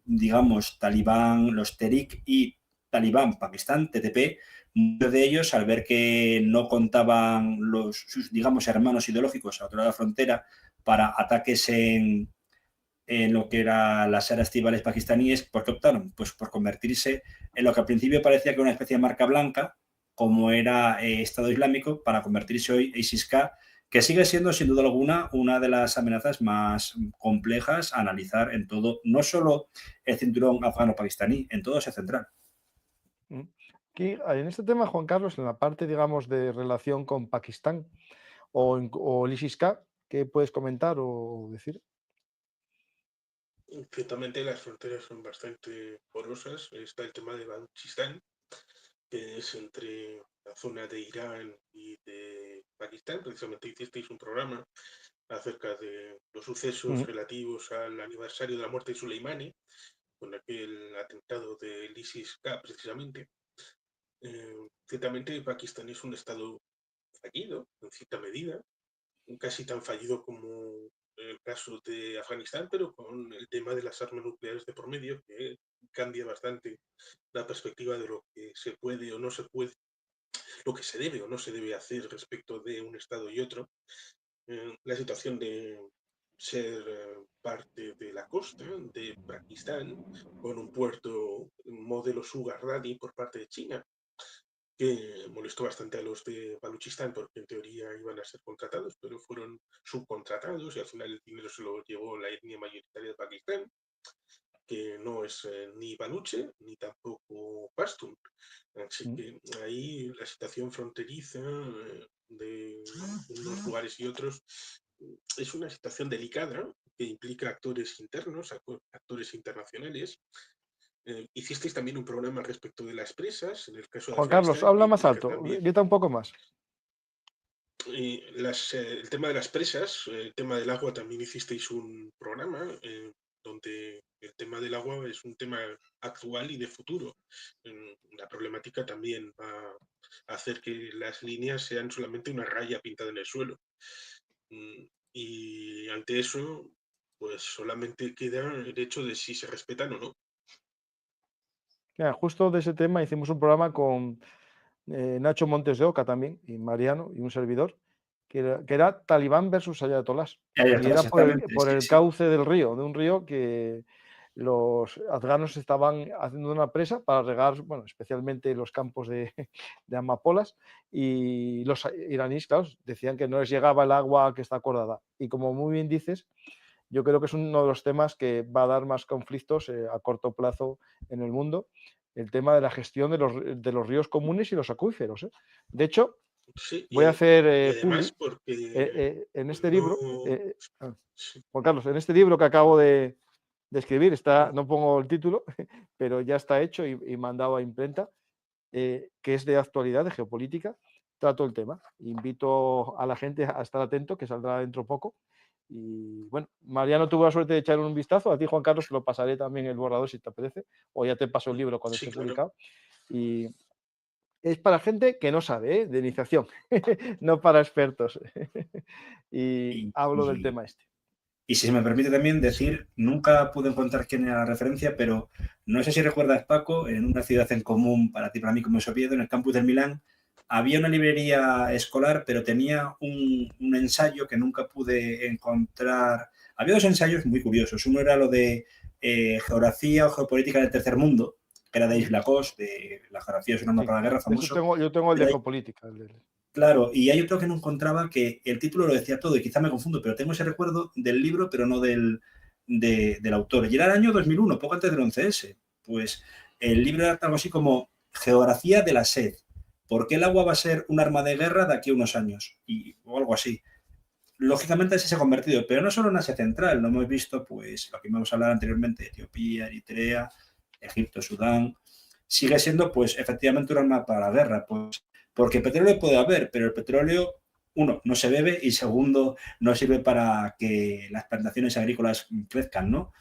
digamos, talibán, los Tehrik y Talibán Pakistán, TTP, muchos de ellos, al ver que no contaban sus, digamos, hermanos ideológicos a otro lado de la frontera para ataques en lo que eran las áreas tribales pakistaníes, ¿por qué optaron? Pues por convertirse en lo que al principio parecía que era una especie de marca blanca, como era Estado Islámico, para convertirse hoy ISIS-K, que sigue siendo, sin duda alguna, una de las amenazas más complejas a analizar en todo, no solo el cinturón afgano-pakistaní, en todo Asia Central. Aquí, en este tema, Juan Carlos, en la parte, digamos, de relación con Pakistán o el ISIS-K, ¿qué puedes comentar o decir? Ciertamente las fronteras son bastante porosas. Está el tema de Baluchistán, que es entre la zona de Irán y de Pakistán. Precisamente hicisteis un programa acerca de los sucesos relativos al aniversario de la muerte de Soleimani, con aquel atentado del ISIS-K precisamente. Ciertamente Pakistán es un estado fallido, en cierta medida, casi tan fallido como el caso de Afganistán, pero con el tema de las armas nucleares de por medio, que cambia bastante la perspectiva de lo que se puede o no se puede, lo que se debe o no se debe hacer respecto de un estado y otro. La situación de ser parte de la costa de Pakistán, con un puerto modelo Sugar Daddy por parte de China, que molestó bastante a los de Baluchistán porque en teoría iban a ser contratados, pero fueron subcontratados y al final el dinero se lo llevó la etnia mayoritaria de Pakistán, que no es ni baluche ni tampoco pastún. Así que ahí la situación fronteriza de unos lugares y otros es una situación delicada que implica actores internos, actores internacionales. Hicisteis también un programa respecto de las presas, en el caso de Juan Carlos, Afganistán, que habla más implica alto, también grita un poco más. el tema de las presas, el tema del agua, también hicisteis un programa donde el tema del agua es un tema actual y de futuro. La problemática también va a hacer que las líneas sean solamente una raya pintada en el suelo. Y ante eso, pues solamente queda el hecho de si se respetan o no. Mira, justo de ese tema hicimos un programa con Nacho Montes de Oca también, y Mariano, y un servidor, que era Talibán versus ayatolás. Y era Exactamente, por sí, el sí. cauce del río, de un río que los afganos estaban haciendo una presa para regar, bueno, especialmente los campos de amapolas, y los iraníes, claro, decían que no les llegaba el agua que está acordada. Y como muy bien dices, yo creo que es uno de los temas que va a dar más conflictos a corto plazo en el mundo, el tema de la gestión de los ríos comunes y los acuíferos. De hecho, Sí, voy a y hacer además publi porque en este libro, no... Sí, Juan Carlos, en este libro que acabo de escribir, mm, no pongo el título, pero ya está hecho y mandado a imprenta, que es de actualidad, de geopolítica, trato el tema. Invito a la gente a estar atento, que saldrá dentro poco. Y bueno, Mariano tuvo la suerte de echar un vistazo. A ti, Juan Carlos, te lo pasaré también el borrador si te apetece, o ya te paso el libro cuando sí, esté claro. publicado. Y es para gente que no sabe, de iniciación, no para expertos. Y Y, hablo del y- tema este. y si se me permite también Sí, decir, nunca pude encontrar quién era la referencia, pero no sé si recuerdas, Paco, en una ciudad en común para ti, para mí, como es Oviedo, en el campus del Milán, había una librería escolar, pero tenía un ensayo que nunca pude encontrar. Había dos ensayos muy curiosos. Uno era lo de geografía o geopolítica del tercer mundo, que era de Yves Lacoste, de la geografía es un arma Sí, para la guerra, eso famoso. yo tengo el de Pero geopolítica. claro, y hay otro que no encontraba que el título lo decía todo y quizá me confundo, pero tengo ese recuerdo del libro, pero no del autor. Y era el año 2001, poco antes del 11S. Pues el libro era algo así como Geografía de la sed. ¿Por qué el agua va a ser un arma de guerra de aquí a unos años? O algo así. Lógicamente así se ha convertido, pero no solo en Asia Central, no hemos visto pues lo que hemos hablado anteriormente, Etiopía, Eritrea, Egipto, Sudán. Sigue siendo pues efectivamente un arma para la guerra, pues porque petróleo puede haber, pero el petróleo, uno, no se bebe y segundo, no sirve para que las plantaciones agrícolas crezcan, ¿no?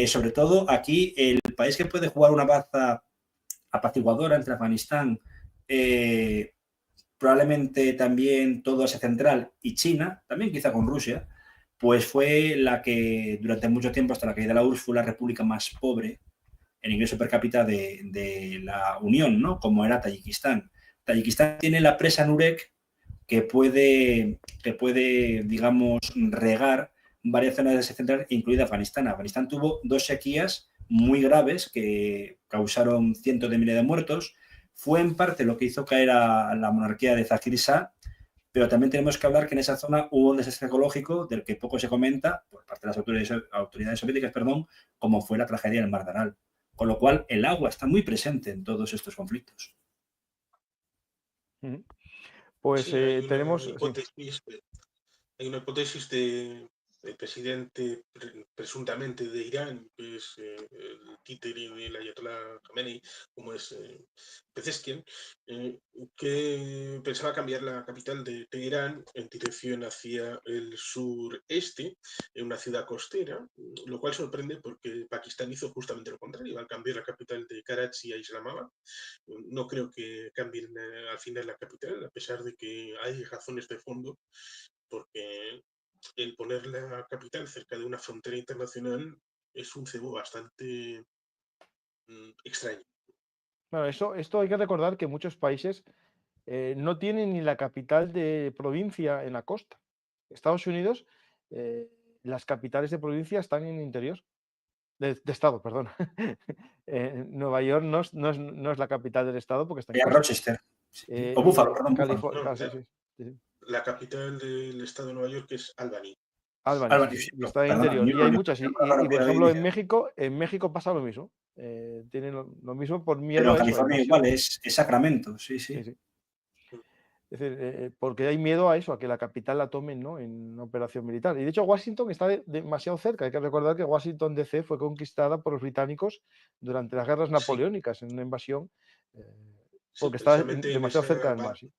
Sobre todo aquí, el país que puede jugar una baza apaciguadora entre Afganistán, probablemente también todo Asia Central y China, también quizá con Rusia, pues fue la que durante mucho tiempo, hasta la caída de la URSS, fue la república más pobre en ingreso per cápita de la Unión, ¿no? Como era Tayikistán. Tayikistán tiene la presa Nurek que puede, digamos, regar varias zonas de Asia Central, incluida Afganistán. Afganistán tuvo dos sequías muy graves que causaron cientos de miles de muertos. Fue en parte lo que hizo caer a la monarquía de Zakir Shah, pero también tenemos que hablar que en esa zona hubo un desastre ecológico del que poco se comenta por parte de las autoridades soviéticas, perdón, como fue la tragedia del Mar de Aral. Con lo cual, el agua está muy presente en todos estos conflictos. Pues sí, tenemos, sí. Hay una hipótesis del presidente presuntamente de Irán, que es el títere del Ayatollah Khamenei, como es Pezeshkian, que pensaba cambiar la capital de Teherán en dirección hacia el sureste, en una ciudad costera, lo cual sorprende porque Pakistán hizo justamente lo contrario, al cambiar la capital de Karachi a Islamabad. No creo que cambien al final la capital, a pesar de que hay razones de fondo, porque el poner la capital cerca de una frontera internacional es un cebo bastante extraño. Bueno, esto hay que recordar que muchos países no tienen ni la capital de provincia en la costa. Estados Unidos, eh, las capitales de provincia están en el interior, de estado, perdón. Nueva York no es la capital del estado porque está en Era costa. Rochester. Sí. O Búfalo, perdón, Búfalo. California, No, sí, sí, sí. la capital del estado de Nueva York es Albany. Albany, sí, Albany, sí, sí, y está en el perdona, interior. New Y hay Orleans. muchas. Es más raro Por que hoy ejemplo, día. En México pasa lo mismo. Tienen lo mismo por Pero miedo en a eso, a California invasión. igual es Sacramento, sí, Sí, sí. sí. Es decir, porque hay miedo a eso, a que la capital la tomen, ¿no?, en una operación militar. Y de hecho, Washington está demasiado cerca. Hay que recordar que Washington DC fue conquistada por los británicos durante las guerras Sí, napoleónicas, en una invasión, eh, sí, porque está precisamente en demasiado cerca esa, del mar. ¿Sí?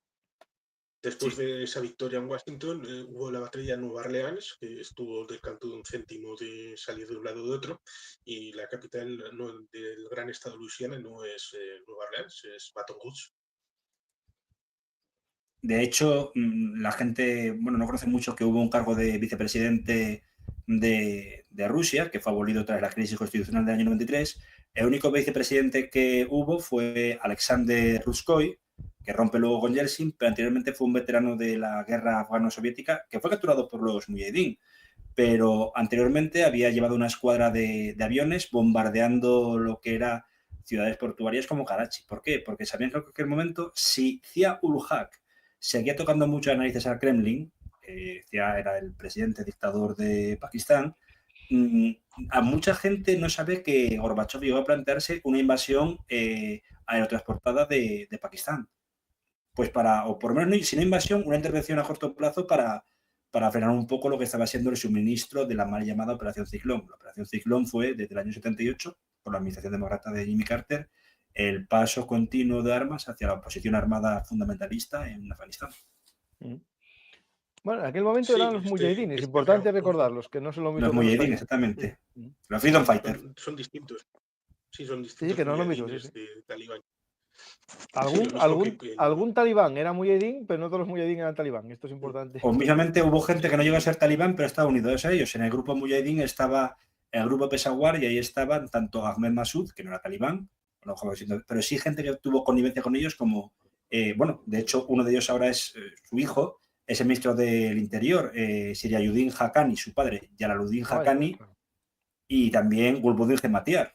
después Sí. de esa victoria en Washington, hubo la batalla de Nueva Orleans, que estuvo del canto de un céntimo de salir de un lado o de otro, y la capital del gran estado de Luisiana no es Nueva Orleans, es Baton Rouge. De hecho, la gente, bueno, no conoce mucho que hubo un cargo de vicepresidente de Rusia, que fue abolido tras la crisis constitucional del año 93, El único vicepresidente que hubo fue Alexander Ruzhkoy, que rompe luego con Yeltsin, pero anteriormente fue un veterano de la guerra afgano-soviética que fue capturado por los Mujahideen, pero anteriormente había llevado una escuadra de aviones bombardeando lo que era ciudades portuarias como Karachi. ¿Por qué? Porque sabían que en aquel momento, si Zia-ul-Haq seguía tocando mucho las narices al Kremlin, Zia era el presidente dictador de Pakistán, a mucha gente no sabe que Gorbachev llegó a plantearse una invasión aerotransportada de Pakistán. Pues o por lo menos, si no invasión, una intervención a corto plazo para frenar un poco lo que estaba siendo el suministro de la mal llamada Operación Ciclón. La Operación Ciclón fue, desde el año 78, por la administración demócrata de Jimmy Carter, el paso continuo de armas hacia la oposición armada fundamentalista en Afganistán. Bueno, en aquel momento eran los Mujahideen, es importante recordarlos, que no son lo mismo. Los Mujahideen, exactamente. Los Freedom Fighters. Son distintos. Sí, son distintos. Sí, que no es lo mismo. Sí. Talibán. Algún talibán era Mujahideen, pero no todos los Mujahideen eran talibán. Esto es importante. Obviamente hubo gente que no llegó a ser talibán, pero estaba unido a ellos. En el grupo Mujahideen estaba el grupo Peshawar y ahí estaban tanto Ahmed Massoud, que no era talibán, pero sí gente que tuvo connivencia con ellos como, bueno, de hecho uno de ellos ahora es su hijo, es el ministro del Interior, Sirayuddin Haqqani, su padre, Jalaluddin Haqqani, y también Gulbuddin Hekmatyar.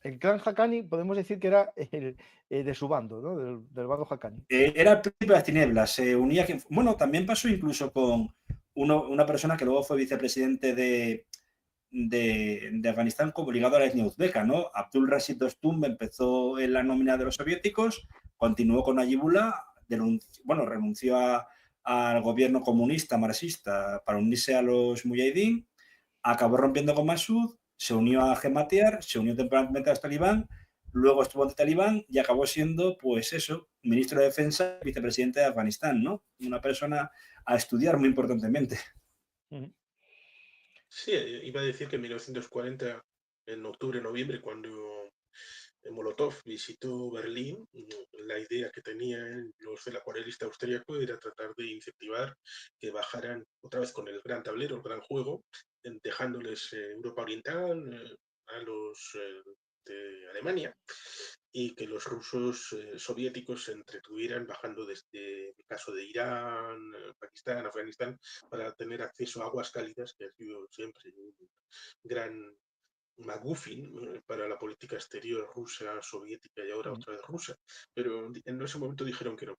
El clan Haqqani podemos decir que era el de su bando, ¿no? Del bando Haqqani. Era el príncipe de las tinieblas. Se unía. Bueno, también pasó incluso con una persona que luego fue vicepresidente de Afganistán, como ligado a la etnia uzbeka, ¿no? Abdul Rashid Dostum empezó en la nómina de los soviéticos, continuó con Najibullah, renunció al gobierno comunista marxista para unirse a los Mujahideen, acabó rompiendo con Massoud, se unió a Hekmatyar, se unió temporalmente a los talibán, luego estuvo ante talibán y acabó siendo, pues eso, ministro de Defensa, vicepresidente de Afganistán, ¿no? Una persona a estudiar muy importantemente. Sí, iba a decir que en 1940, en octubre-noviembre, cuando Molotov visitó Berlín, la idea que tenían los del acuarelista austríaco era tratar de incentivar que bajaran otra vez con el gran tablero, el gran juego, dejándoles Europa Oriental a los de Alemania, y que los rusos soviéticos se entretuvieran bajando desde el caso de Irán, Pakistán, Afganistán, para tener acceso a aguas cálidas, que ha sido siempre un gran MacGuffin para la política exterior rusa, soviética y ahora otra vez rusa. Pero en ese momento dijeron que no,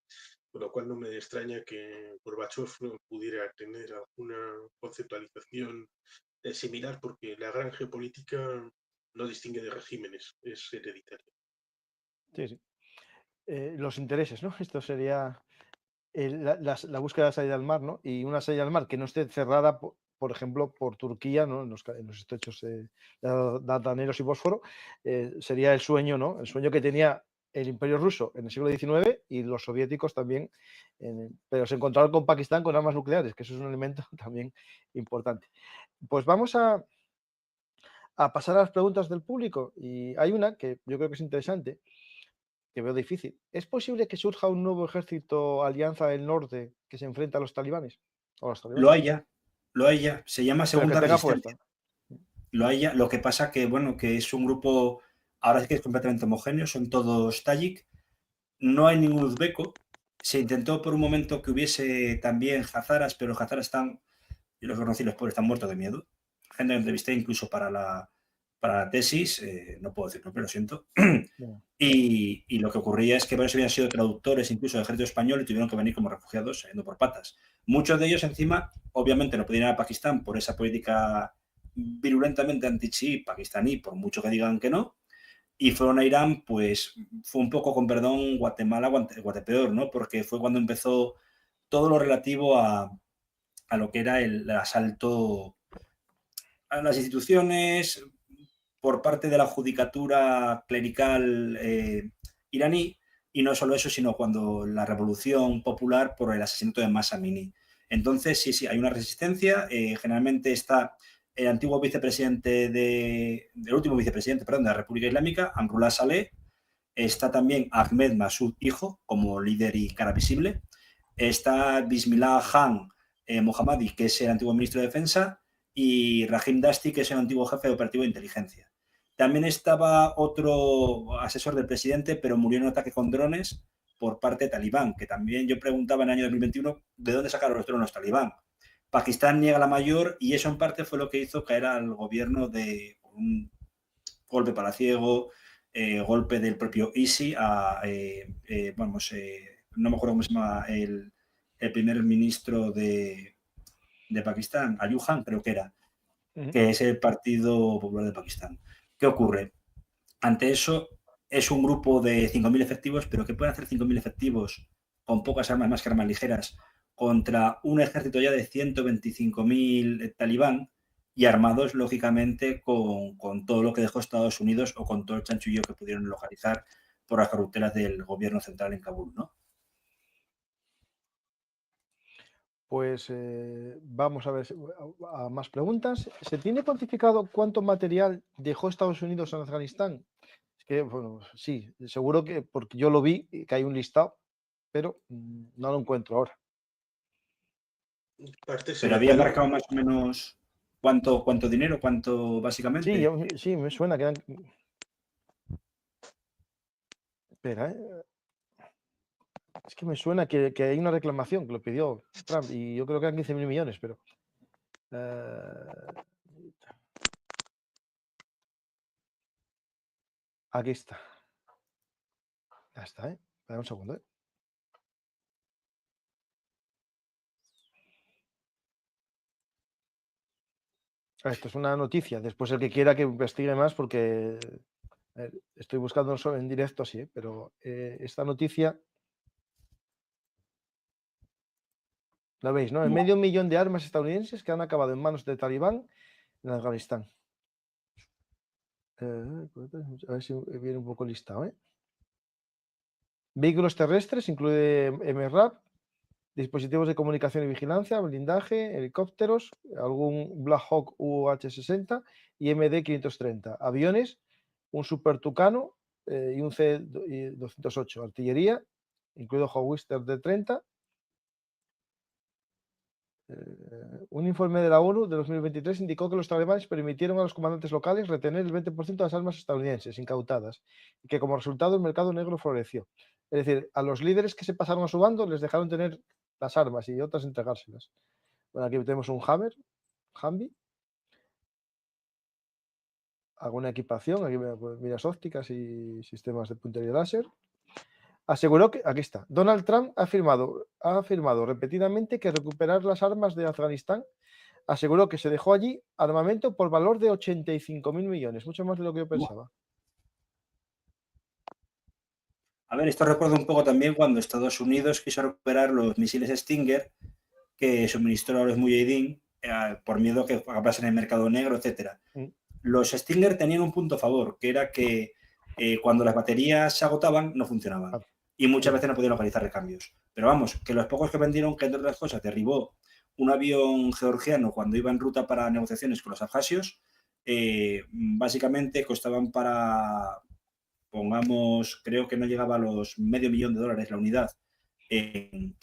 con lo cual no me extraña que Gorbachev pudiera tener alguna conceptualización similar, porque la gran geopolítica no distingue de regímenes, es hereditaria. Sí. Los intereses, ¿no? Esto sería la búsqueda de salida al mar, ¿no? Y una salida al mar que no esté cerrada, por ejemplo, por Turquía, ¿no? En los estrechos de Dardanelos y Bósforo, sería el sueño, ¿no? El sueño que tenía el Imperio ruso en el siglo XIX y los soviéticos también, pero se encontraron con Pakistán con armas nucleares, que eso es un elemento también importante. Pues vamos a pasar a las preguntas del público, y hay una que yo creo que es interesante, que veo difícil. ¿Es posible que surja un nuevo ejército Alianza del Norte que se enfrenta a los talibanes? Lo hay ya. Se llama Segunda Resistencia. Lo hay ya. Lo que pasa que, bueno, que es un grupo, ahora sí que es completamente homogéneo, son todos tayik, no hay ningún uzbeco. Se intentó por un momento que hubiese también hazaras, pero los hazaras están, yo los conocí, los pobres están muertos de miedo. Gente que entrevisté incluso para la tesis, no puedo decirlo, pero lo siento. No. Y lo que ocurría es que varios habían sido traductores incluso del ejército español y tuvieron que venir como refugiados saliendo por patas. Muchos de ellos encima, obviamente, no podían ir a Pakistán por esa política virulentamente anti-chií pakistaní, por mucho que digan que no, y fueron a Irán, pues fue un poco, con perdón, Guatemala, Guatepeor, ¿no? Porque fue cuando empezó todo lo relativo a lo que era el asalto a las instituciones por parte de la judicatura clerical iraní, y no solo eso, sino cuando la revolución popular por el asesinato de Mahsa Amini. Entonces, sí, hay una resistencia. Generalmente está el antiguo vicepresidente el último vicepresidente, perdón, de la República Islámica, Amrullah Saleh. Está también Ahmed Massoud, hijo, como líder y cara visible. Está Bismillah Khan Mohammadi, que es el antiguo ministro de Defensa, y Rahim Dasti, que es el antiguo jefe de operativo de inteligencia. También estaba otro asesor del presidente, pero murió en un ataque con drones por parte de Talibán, que también yo preguntaba en el año 2021 de dónde sacaron los drones Talibán. Pakistán niega la mayor y eso en parte fue lo que hizo caer al gobierno de un golpe palaciego, golpe del propio ISI no me acuerdo cómo se llama el primer ministro de Pakistán, Ayub Khan creo que era, que es el Partido Popular de Pakistán. ¿Qué ocurre? Ante eso, es un grupo de 5.000 efectivos, pero ¿qué pueden hacer 5.000 efectivos con pocas armas, más que armas ligeras, contra un ejército ya de 125.000 talibán y armados, lógicamente, con todo lo que dejó Estados Unidos o con todo el chanchullo que pudieron localizar por las carreteras del gobierno central en Kabul, ¿no? Pues vamos a ver a más preguntas. ¿Se tiene cuantificado cuánto material dejó Estados Unidos en Afganistán? Es que, bueno, sí, seguro que, porque yo lo vi, que hay un listado, pero no lo encuentro ahora. Pero había marcado más o menos cuánto dinero, cuánto básicamente. Sí, me suena que eran... Espera, es que me suena que hay una reclamación que lo pidió Trump y yo creo que eran 15.000 millones, pero... aquí está. Ya está, Espera un segundo, Esto es una noticia. Después el que quiera que investigue más, porque estoy buscando en directo así, pero esta noticia... ¿La veis, no? En medio millón de armas estadounidenses que han acabado en manos de Talibán en Afganistán. A ver si viene un poco listado, Vehículos terrestres, incluye MRAP, dispositivos de comunicación y vigilancia, blindaje, helicópteros, algún Black Hawk UH-60 y MD-530. Aviones, un Super Tucano y un C-208. Artillería, incluido Howitzer D-30. Un informe de la ONU de 2023 indicó que los talibanes permitieron a los comandantes locales retener el 20% de las armas estadounidenses incautadas y que como resultado el mercado negro floreció. Es decir, a los líderes que se pasaron a su bando les dejaron tener las armas y otras entregárselas. Bueno, aquí tenemos un Humvee, alguna equipación, aquí miras ópticas y sistemas de puntería láser. Aseguró que, aquí está, Donald Trump ha afirmado repetidamente que recuperar las armas de Afganistán, aseguró que se dejó allí armamento por valor de 85.000 millones, mucho más de lo que yo pensaba. A ver, esto recuerda un poco también cuando Estados Unidos quiso recuperar los misiles Stinger que suministró a los Mujahideen por miedo a que acabasen en el mercado negro, etc. Los Stinger tenían un punto a favor, que era que cuando las baterías se agotaban, no funcionaban. Y muchas veces no podían localizar recambios. Pero vamos, que los pocos que vendieron, que entre otras cosas derribó un avión georgiano cuando iba en ruta para negociaciones con los abjasios, básicamente costaban para, pongamos, creo que no llegaba a los $500.000 la unidad en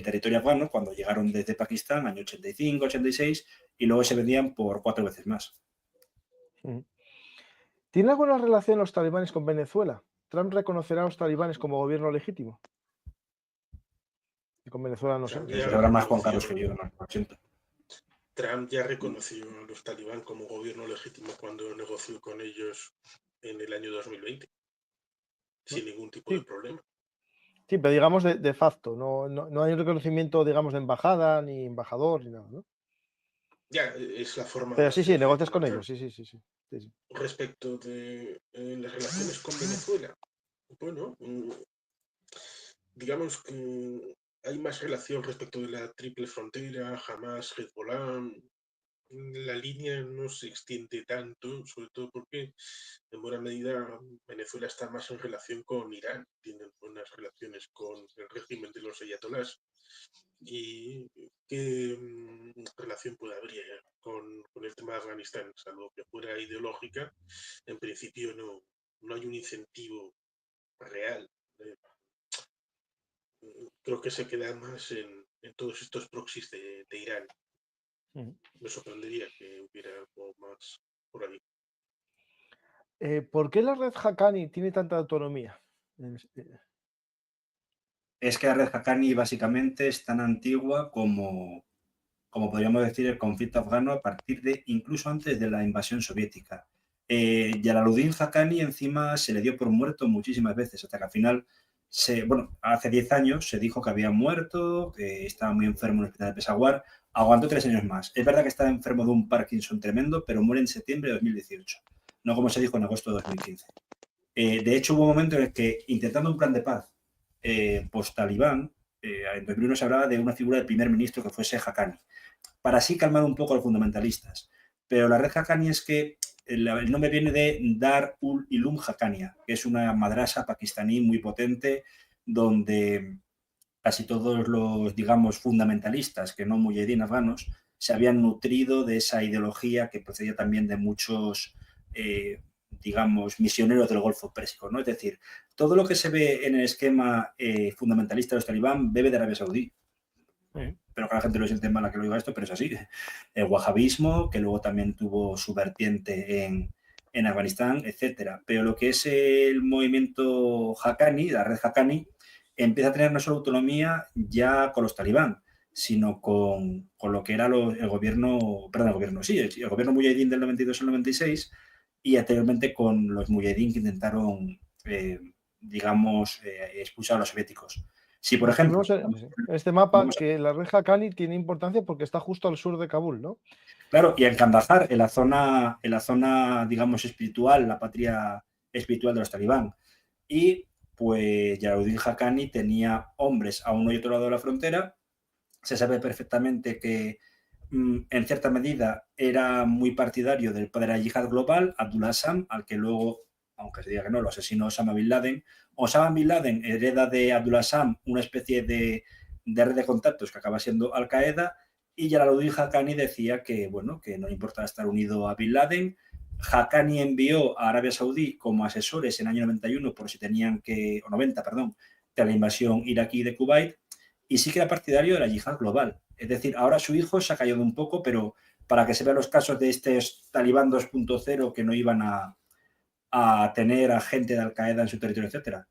territorio afgano, cuando llegaron desde Pakistán, año 85, 86, y luego se vendían por 4 veces más. ¿Tiene alguna relación los talibanes con Venezuela? ¿Trump reconocerá a los talibanes como gobierno legítimo? Y con Venezuela no sé. Habrá más Juan Carlos que yo, no lo siento. Trump ya reconoció a los talibán como gobierno legítimo cuando negoció con ellos en el año 2020, sin ningún tipo de problema. Sí, pero digamos de facto, no hay un reconocimiento, digamos, de embajada, ni embajador, ni nada, ¿no? Ya, es la forma pero más sí, negocias con ellos, sí. Respecto de las relaciones con Venezuela, bueno, digamos que hay más relación respecto de la triple frontera, Hamas, Hezbollah. La línea no se extiende tanto, sobre todo porque en buena medida Venezuela está más en relación con Irán, tienen buenas relaciones con el régimen de los ayatolás. ¿Y qué relación puede haber con el tema de Afganistán? Salvo que fuera ideológica, en principio no hay un incentivo real. Creo que se queda más en todos estos proxies de Irán. Me sorprendería que hubiera algo más por ahí. ¿Por qué la red Haqqani tiene tanta autonomía? Es que la red Haqqani básicamente es tan antigua como podríamos decir, el conflicto afgano a partir de, incluso antes de la invasión soviética. Jalaluddin Haqqani encima se le dio por muerto muchísimas veces, hasta que al final, hace 10 años se dijo que había muerto, que estaba muy enfermo en el hospital de Peshawar, aguantó 3 años más. Es verdad que estaba enfermo de un Parkinson tremendo, pero muere en septiembre de 2018, no como se dijo en agosto de 2015. De hecho, hubo un momento en el que, intentando un plan de paz post-Talibán, en 2001 se hablaba de una figura de primer ministro que fuese Haqqani, para así calmar un poco a los fundamentalistas. Pero la red Haqqani es que el nombre viene de Dar ul Ilum Haqqania, que es una madrasa pakistaní muy potente donde casi todos los, digamos, fundamentalistas, que no mujahidín afganos, se habían nutrido de esa ideología que procedía también de muchos, digamos, misioneros del Golfo Pérsico, ¿no? Es decir, todo lo que se ve en el esquema fundamentalista de los talibán bebe de Arabia Saudí. Pero que la gente lo siente mala que lo diga esto, pero es así. El wahabismo, que luego también tuvo su vertiente en Afganistán, etcétera. Pero lo que es el movimiento Haqqani, la red Haqqani, empieza a tener no solo autonomía ya con los talibán, sino con lo que era el gobierno mujahidín del 92 al 96 y anteriormente con los mujahidín que intentaron, digamos, expulsar a los soviéticos. Si, por Aquí ejemplo, vemos en este mapa que la red Haqqani tiene importancia porque está justo al sur de Kabul, ¿no? claro, y en Kandahar, en la zona, digamos, espiritual, la patria espiritual de los talibán. Y pues Jalaluddin Haqqani tenía hombres a uno y otro lado de la frontera. Se sabe perfectamente que en cierta medida era muy partidario del padre de la yihad global, Abdullah Sam, al que luego, aunque se diga que no, lo asesinó Osama Bin Laden. Osama Bin Laden hereda de Abdullah Sam una especie de red de contactos que acaba siendo Al Qaeda, y Jalaluddin Haqqani decía que, bueno, que no le importaba estar unido a Bin Laden. Haqqani envió a Arabia Saudí como asesores en el año 91 por si tenían que, o 90, perdón, de la invasión iraquí de Kuwait, y sí que era partidario de la yihad global. Es decir, ahora su hijo se ha caído un poco, pero para que se vean los casos de estos talibán 2.0 que no iban a tener a gente de Al Qaeda en su territorio, etcétera.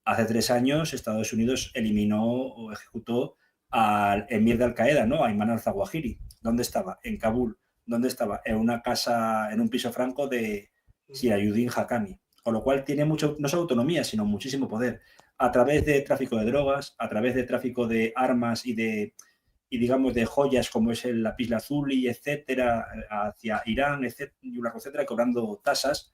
Hace 3 años Estados Unidos eliminó o ejecutó al emir de Al Qaeda, ¿no? A Ayman al-Zawahiri. ¿Dónde estaba? En Kabul. ¿Dónde estaba? En una casa, en un piso franco de Jalaluddin Haqqani. Con lo cual tiene mucho, no solo autonomía, sino muchísimo poder. A través de tráfico de drogas, a través de tráfico de armas y digamos de joyas como es el lapislázuli, etcétera, hacia Irán, etcétera, cobrando tasas.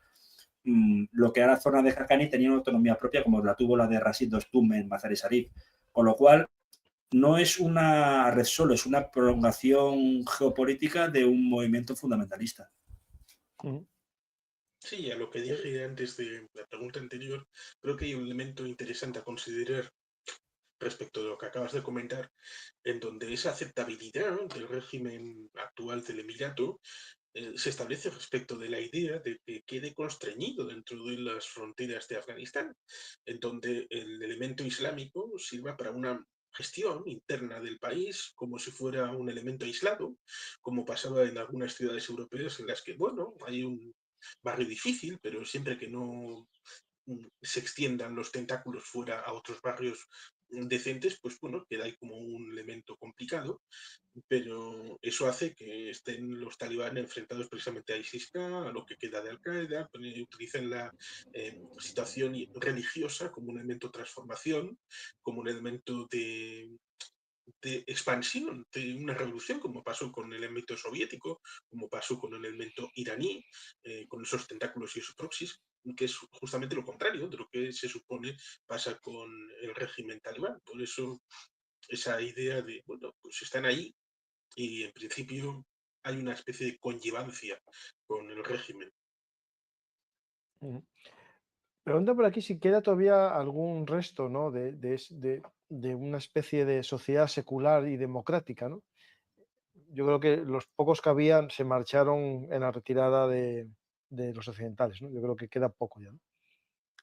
Lo que era la zona de Haqqani tenía una autonomía propia, como la tuvo la de Rashid Dostum en Mazar-e-Sharif. Con lo cual, no es una red solo, es una prolongación geopolítica de un movimiento fundamentalista. Sí, a lo que dije antes de la pregunta anterior, creo que hay un elemento interesante a considerar respecto de lo que acabas de comentar, en donde esa aceptabilidad del régimen actual del Emirato se establece respecto de la idea de que quede constreñido dentro de las fronteras de Afganistán, en donde el elemento islámico sirva para una gestión interna del país como si fuera un elemento aislado, como pasaba en algunas ciudades europeas en las que, bueno, hay un barrio difícil, pero siempre que no se extiendan los tentáculos fuera a otros barrios decentes, pues bueno, queda ahí como un elemento complicado, pero eso hace que estén los talibán enfrentados precisamente a ISIS-K, a lo que queda de Al-Qaeda, utilicen la situación religiosa como un elemento de transformación, como un elemento de expansión, de una revolución, como pasó con el elemento soviético, como pasó con el elemento iraní, con esos tentáculos y esos proxies, que es justamente lo contrario de lo que se supone pasa con el régimen talibán. Por eso esa idea de, bueno, pues están ahí y en principio hay una especie de conllevancia con el régimen. Pregunta por aquí si queda todavía algún resto, ¿no? de una especie de sociedad secular y democrática, ¿no? Yo creo que los pocos que habían se marcharon en la retirada de los occidentales, ¿no? Yo creo que queda poco ya, ¿no?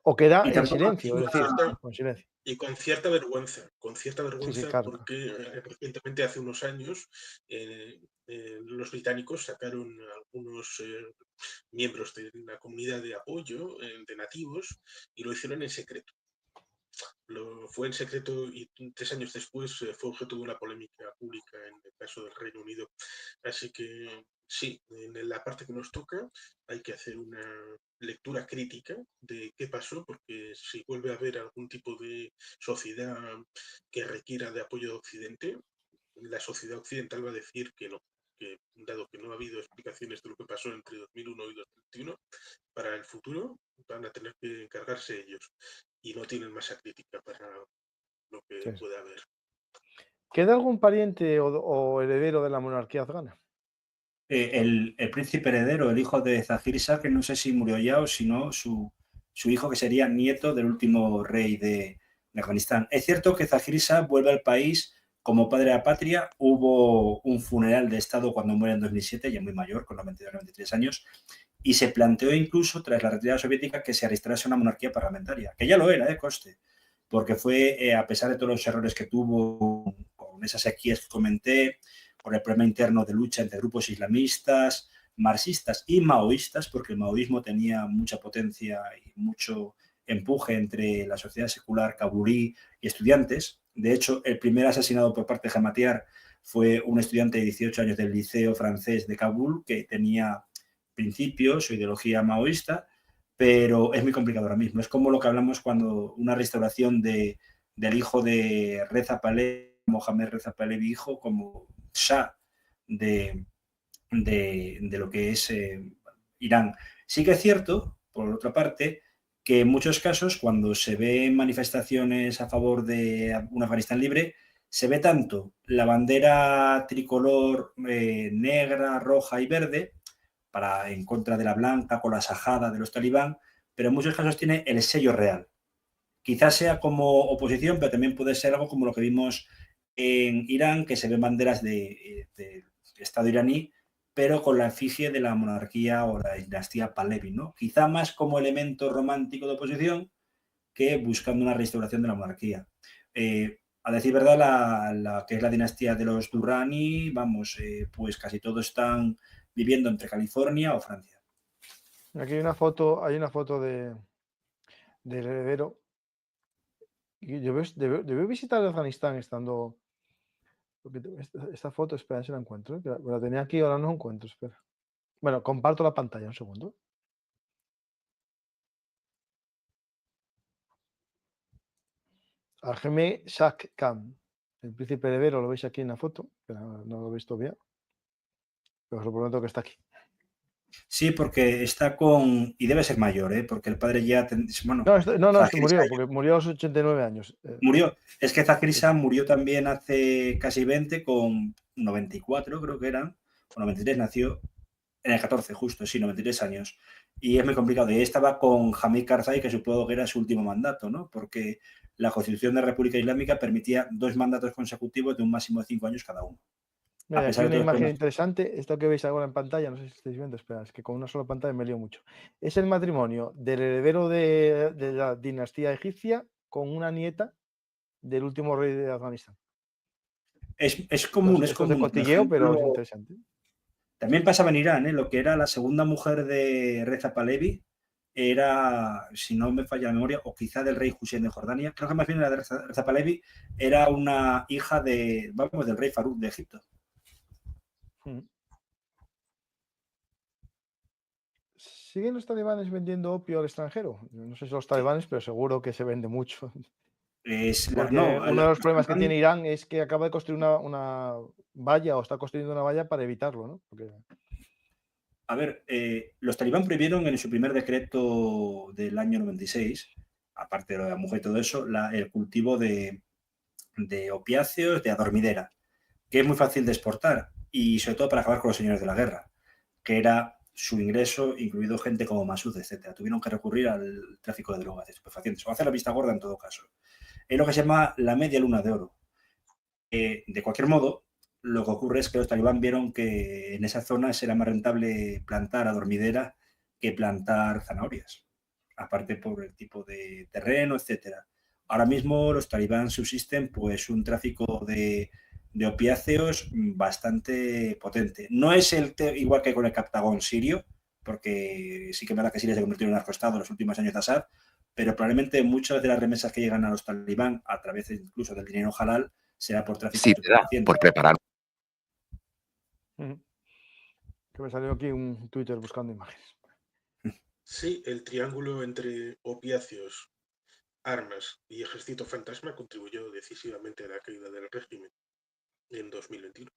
O queda Y en tampoco silencio, es decir, cierta- con silencio. y con cierta vergüenza, Sí, claro. porque recientemente, hace unos años, los británicos sacaron algunos miembros de la comunidad de apoyo de nativos y lo hicieron en secreto. Fue en secreto y 3 años después fue objeto de una polémica pública en el caso del Reino Unido. Así que sí, en la parte que nos toca hay que hacer una lectura crítica de qué pasó, porque si vuelve a haber algún tipo de sociedad que requiera de apoyo de Occidente, la sociedad occidental va a decir que no, que dado que no ha habido explicaciones de lo que pasó entre 2001 y 2021, para el futuro van a tener que encargarse ellos y no tienen masa crítica para lo que Sí. pueda haber. ¿Queda algún pariente o heredero de la monarquía afgana? el príncipe heredero, el hijo de Zahir Shah, que no sé si murió ya o si no, su hijo, que sería nieto del último rey de Afganistán. Es cierto que Zahir Shah vuelve al país como padre de la patria. Hubo un funeral de Estado cuando muere en 2007, ya muy mayor, con 92-93 años, y se planteó incluso, tras la retirada soviética, que se arrastrase una monarquía parlamentaria, que ya lo era, coste, porque fue, a pesar de todos los errores que tuvo con esas sequías que comenté, por el problema interno de lucha entre grupos islamistas, marxistas y maoístas, porque el maoísmo tenía mucha potencia y mucho empuje entre la sociedad secular kabulí y estudiantes. De hecho, el primer asesinado por parte de Hematiar fue un estudiante de 18 años del liceo francés de Kabul, que tenía principios o ideología maoísta, pero es muy complicado ahora mismo. Es como lo que hablamos cuando una restauración del hijo de Reza Pahlavi, Mohamed Reza Pahlavi, hijo, como Shah de lo que es Irán. Sí que es cierto, por otra parte, que en muchos casos, cuando se ven manifestaciones a favor de un Afganistán libre, se ve tanto la bandera tricolor negra, roja y verde, en contra de la blanca, con la sajada de los talibán, pero en muchos casos tiene el sello real. Quizás sea como oposición, pero también puede ser algo como lo que vimos en Irán, que se ven banderas del Estado iraní, pero con la efigie de la monarquía o la dinastía Pahlavi, ¿no? Quizá más como elemento romántico de oposición que buscando una restauración de la monarquía. A decir verdad, la que es la dinastía de los Durrani, vamos, pues casi todos están viviendo entre California o Francia. Aquí hay una foto del heredero. Y debe visitar Afganistán estando. Porque esta foto, espera, si la encuentro. La tenía aquí, ahora no la encuentro, espera. Bueno, comparto la pantalla, un segundo. Ajme Shah Khan, el príncipe heredero, lo veis aquí en la foto, pero no lo veis todavía. Pero os lo prometo que está aquí. Sí, porque está con... Y debe ser mayor, porque el padre ya... Bueno, No, murió, porque murió a los 89 años. Murió. Es que Zahir Shah murió también hace casi 20, con 94, creo que eran, o 93, nació en el 14, justo, sí, 93 años. Y es muy complicado. Y estaba con Hamid Karzai, que supongo que era su último mandato, ¿no? Porque la Constitución de la República Islámica permitía 2 mandatos consecutivos de un máximo de 5 años cada uno. Mira, aquí una imagen interesante, esto que veis ahora en pantalla, no sé si estáis viendo, espera, es que con una sola pantalla me lío mucho. Es el matrimonio del heredero de la dinastía egipcia con una nieta del último rey de Afganistán. Es común, Esto es de cotilleo, pero es interesante. También pasaba en Irán, lo que era la segunda mujer de Reza Pahlavi era, si no me falla la memoria, o quizá del rey Hussein de Jordania, creo que más bien la de Reza Pahlavi, era una hija del rey Farouk de Egipto. ¿Siguen los talibanes vendiendo opio al extranjero? No sé si los talibanes, pero seguro que se vende mucho. Uno de los problemas que tiene Irán es que acaba de construir una valla, o está construyendo una valla para evitarlo, ¿no? Porque... A ver, los talibán prohibieron en su primer decreto del año 96, aparte de lo de la mujer y todo eso, el cultivo de opiáceos de adormidera, que es muy fácil de exportar, y sobre todo para acabar con los señores de la guerra, que era su ingreso, incluido gente como Masud, etc. Tuvieron que recurrir al tráfico de drogas, de estupefacientes, o hacer la vista gorda en todo caso. Es lo que se llama la media luna de oro. De cualquier modo, lo que ocurre es que los talibán vieron que en esa zona era más rentable plantar adormidera que plantar zanahorias. aparte por el tipo de terreno, etcétera. Ahora mismo los talibán subsisten pues un tráfico de opiáceos bastante potente. No es igual que con el Captagón sirio, porque sí que es verdad que Siria se convirtió en un narcoestado en los últimos años de Assad, pero probablemente muchas de las remesas que llegan a los talibán a través incluso del dinero halal será por tráfico Sí, de te da por preparar. Que me salió aquí un Twitter buscando imágenes. Sí, el triángulo entre opiáceos, armas y ejército fantasma contribuyó decisivamente a la caída del régimen en 2021.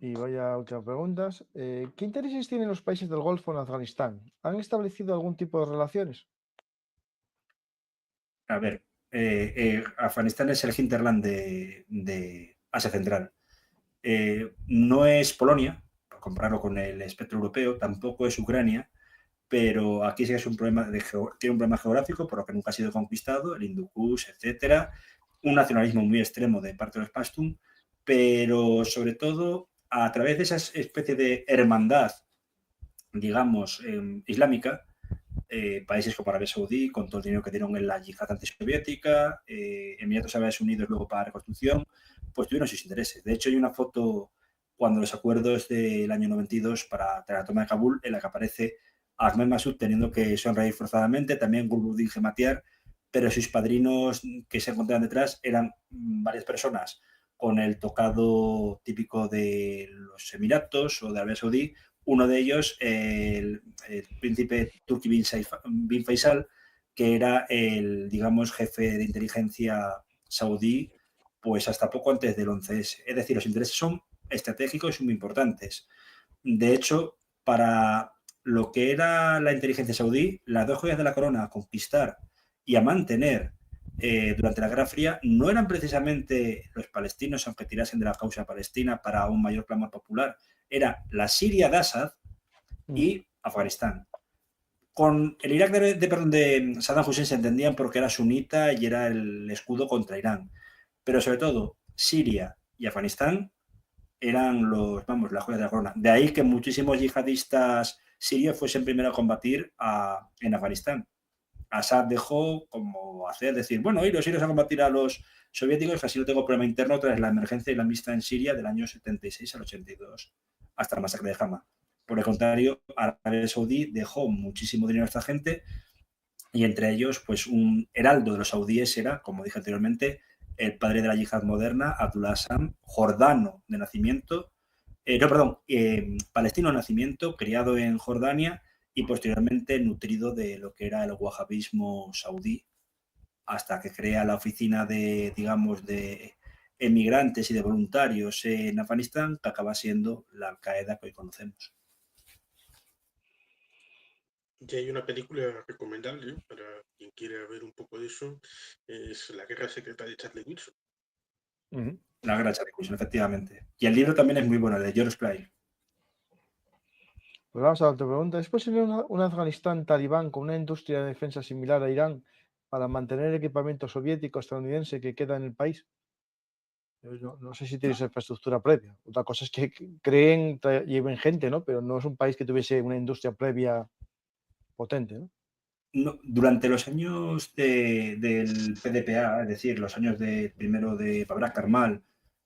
Y vaya últimas preguntas. ¿Qué intereses tienen los países del Golfo en Afganistán? ¿Han establecido algún tipo de relaciones? A ver, Afganistán es el hinterland de Asia Central. No es Polonia, por compararlo con el espectro europeo, tampoco es Ucrania, pero aquí sí que es un problema tiene un problema geográfico por lo que nunca ha sido conquistado, el Hindu Kush, etcétera, un nacionalismo muy extremo de parte de los Pashtun, pero sobre todo a través de esa especie de hermandad, digamos, islámica, países como Arabia Saudí, con todo el dinero que dieron en la yihad antisoviética, Emiratos Árabes Unidos luego para la reconstrucción, pues tuvieron sus intereses. De hecho, hay una foto cuando los acuerdos del año 92 para la toma de Kabul, en la que aparece Ahmed Massoud teniendo que sonreír forzadamente, también Gulbuddin Hematiar, pero sus padrinos que se encontraban detrás eran varias personas con el tocado típico de los Emiratos o de Arabia Saudí. Uno de ellos, el príncipe Turki bin Faisal, que era el, digamos, jefe de inteligencia saudí, pues hasta poco antes del 11S. Es decir, los intereses son estratégicos y muy importantes. De hecho, para lo que era la inteligencia saudí, las dos joyas de la corona a conquistar y a mantener durante la Guerra Fría no eran precisamente los palestinos, aunque tirasen de la causa palestina para un mayor clamor popular, era la Siria de Assad y Afganistán. Con el Irak de Saddam Hussein se entendían porque era sunita y era el escudo contra Irán. Pero sobre todo, Siria y Afganistán eran las joyas de la corona. De ahí que muchísimos yihadistas sirios fuesen primero a combatir en Afganistán. Assad dejó como decir, bueno, y los sirios a combatir a los soviéticos, así no tengo problema interno tras la emergencia islamista en Siria del año 76 al 82, hasta la masacre de Hama. Por el contrario, Arabia Saudí dejó muchísimo dinero a esta gente y entre ellos, pues un heraldo de los saudíes era, como dije anteriormente, el padre de la yihad moderna, Abdullah Sam, jordano de nacimiento, palestino de nacimiento, criado en Jordania y posteriormente nutrido de lo que era el wahabismo saudí, hasta que crea la oficina de, digamos, de emigrantes y de voluntarios en Afganistán, que acaba siendo la Al-Qaeda que hoy conocemos. Y hay una película recomendable para quien quiera ver un poco de eso, es La Guerra Secreta de Charlie Wilson. La Guerra de Charlie Wilson, efectivamente. Y el libro también es muy bueno, el de George Clay. Pues vamos a la otra pregunta. ¿Es posible un Afganistán talibán con una industria de defensa similar a Irán para mantener el equipamiento soviético estadounidense que queda en el país? No sé si tiene esa infraestructura previa. Otra cosa es que lleven gente, ¿no? Pero no es un país que tuviese una industria previa potente, ¿no? No, durante los años del PDPA, es decir, los años primero de Babrak Karmal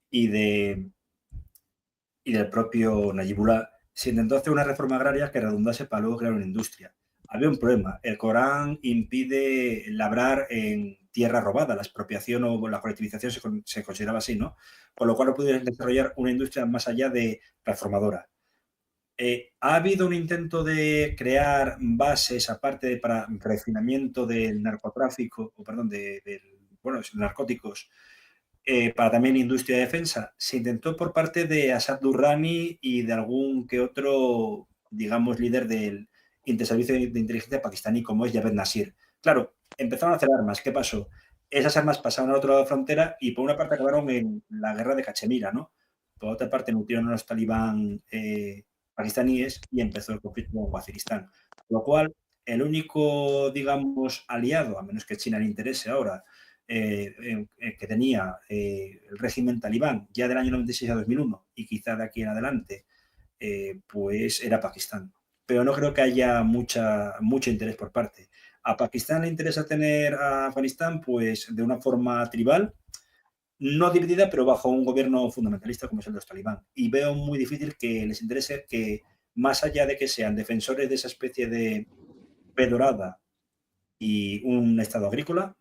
y del propio Najibullah, se intentó hacer una reforma agraria que redundase para luego crear una industria. Había un problema. El Corán impide labrar en tierra robada. La expropiación o la colectivización se consideraba así, ¿no? Con lo cual no pudieron desarrollar una industria más allá de transformadora. ¿Ha habido un intento de crear bases aparte para refinamiento del narcotráfico, narcóticos, para también industria de defensa? Se intentó por parte de Asad Durrani y de algún que otro, digamos, líder del interservicio de inteligencia pakistaní como es Javed Nasir. Claro, empezaron a hacer armas. ¿Qué pasó? Esas armas pasaron al otro lado de la frontera y por una parte acabaron en la guerra de Cachemira, ¿no? Por otra parte nutrieron a los talibán pakistaníes y empezó el conflicto con Waziristán. Lo cual, el único, digamos, aliado, a menos que China le interese ahora, que tenía el régimen talibán ya del año 96 a 2001 y quizá de aquí en adelante pues era Pakistán. Pero no creo que haya mucho interés por parte. ¿A Pakistán le interesa tener a Afganistán? Pues de una forma tribal, no dividida, pero bajo un gobierno fundamentalista como es el de los talibán. Y veo muy difícil que les interese que, más allá de que sean defensores de esa especie de P dorada y un estado agrícola,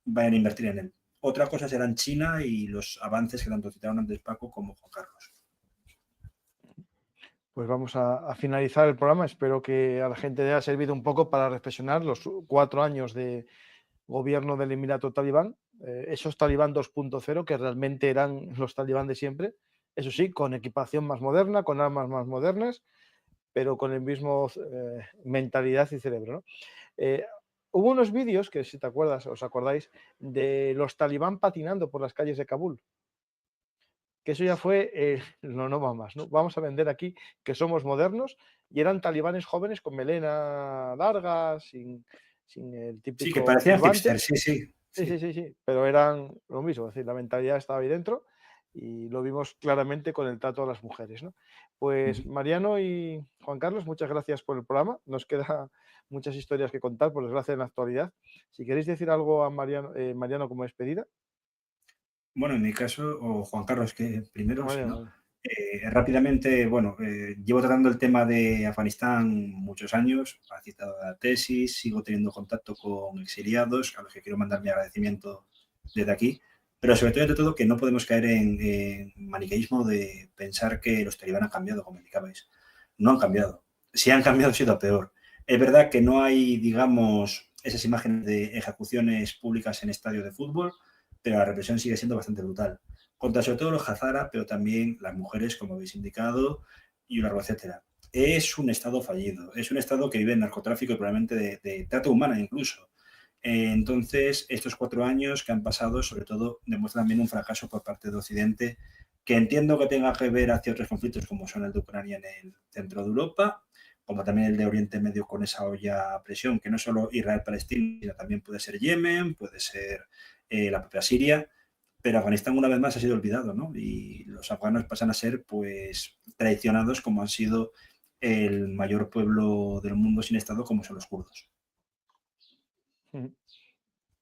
vayan a invertir en él. Otra cosa serán China y los avances que tanto citaron antes Paco como Juan Carlos. Pues vamos a finalizar el programa. Espero que a la gente le haya servido un poco para reflexionar los 4 años de gobierno del Emirato Talibán, esos Talibán 2.0 que realmente eran los Talibán de siempre, eso sí, con equipación más moderna, con armas más modernas, pero con el mismo mentalidad y cerebro, ¿no? Hubo unos vídeos, que si te acuerdas, os acordáis, de los Talibán patinando por las calles de Kabul. Que eso ya fue, no va más, ¿no? Vamos a vender aquí que somos modernos, y eran talibanes jóvenes con melena larga, sin el Sí, que típico parecían turbante. hipsters, sí. Sí, pero eran lo mismo, es decir, la mentalidad estaba ahí dentro y lo vimos claramente con el trato a las mujeres, ¿no? Pues Mariano y Juan Carlos, muchas gracias por el programa. Nos queda muchas historias que contar, por desgracia, en la actualidad. Si queréis decir algo a Mariano como despedida. Bueno, en mi caso, o Juan Carlos, que primero, si no. Mariano. Rápidamente, bueno, llevo tratando el tema de Afganistán muchos años, ha citado la tesis, sigo teniendo contacto con exiliados, a los que quiero mandar mi agradecimiento desde aquí, pero sobre todo, ante todo, que no podemos caer en maniqueísmo de pensar que los talibán han cambiado, como indicabais. No han cambiado. Si han cambiado, ha sido a peor. Es verdad que no hay, digamos, esas imágenes de ejecuciones públicas en estadios de fútbol, pero la represión sigue siendo bastante brutal. Contra sobre todo los hazara, pero también las mujeres, como habéis indicado, y un largo etcétera. Es un estado fallido, es un estado que vive en narcotráfico y probablemente de trata humana incluso. Entonces, estos 4 años que han pasado, sobre todo, demuestran también un fracaso por parte de Occidente, que entiendo que tenga que ver hacia otros conflictos, como son el de Ucrania en el centro de Europa, como también el de Oriente Medio con esa olla a presión, que no solo Israel-Palestina, sino también puede ser Yemen, puede ser la propia Siria, pero Afganistán una vez más ha sido olvidado, ¿no? Y los afganos pasan a ser, pues, traicionados como han sido el mayor pueblo del mundo sin Estado, como son los kurdos.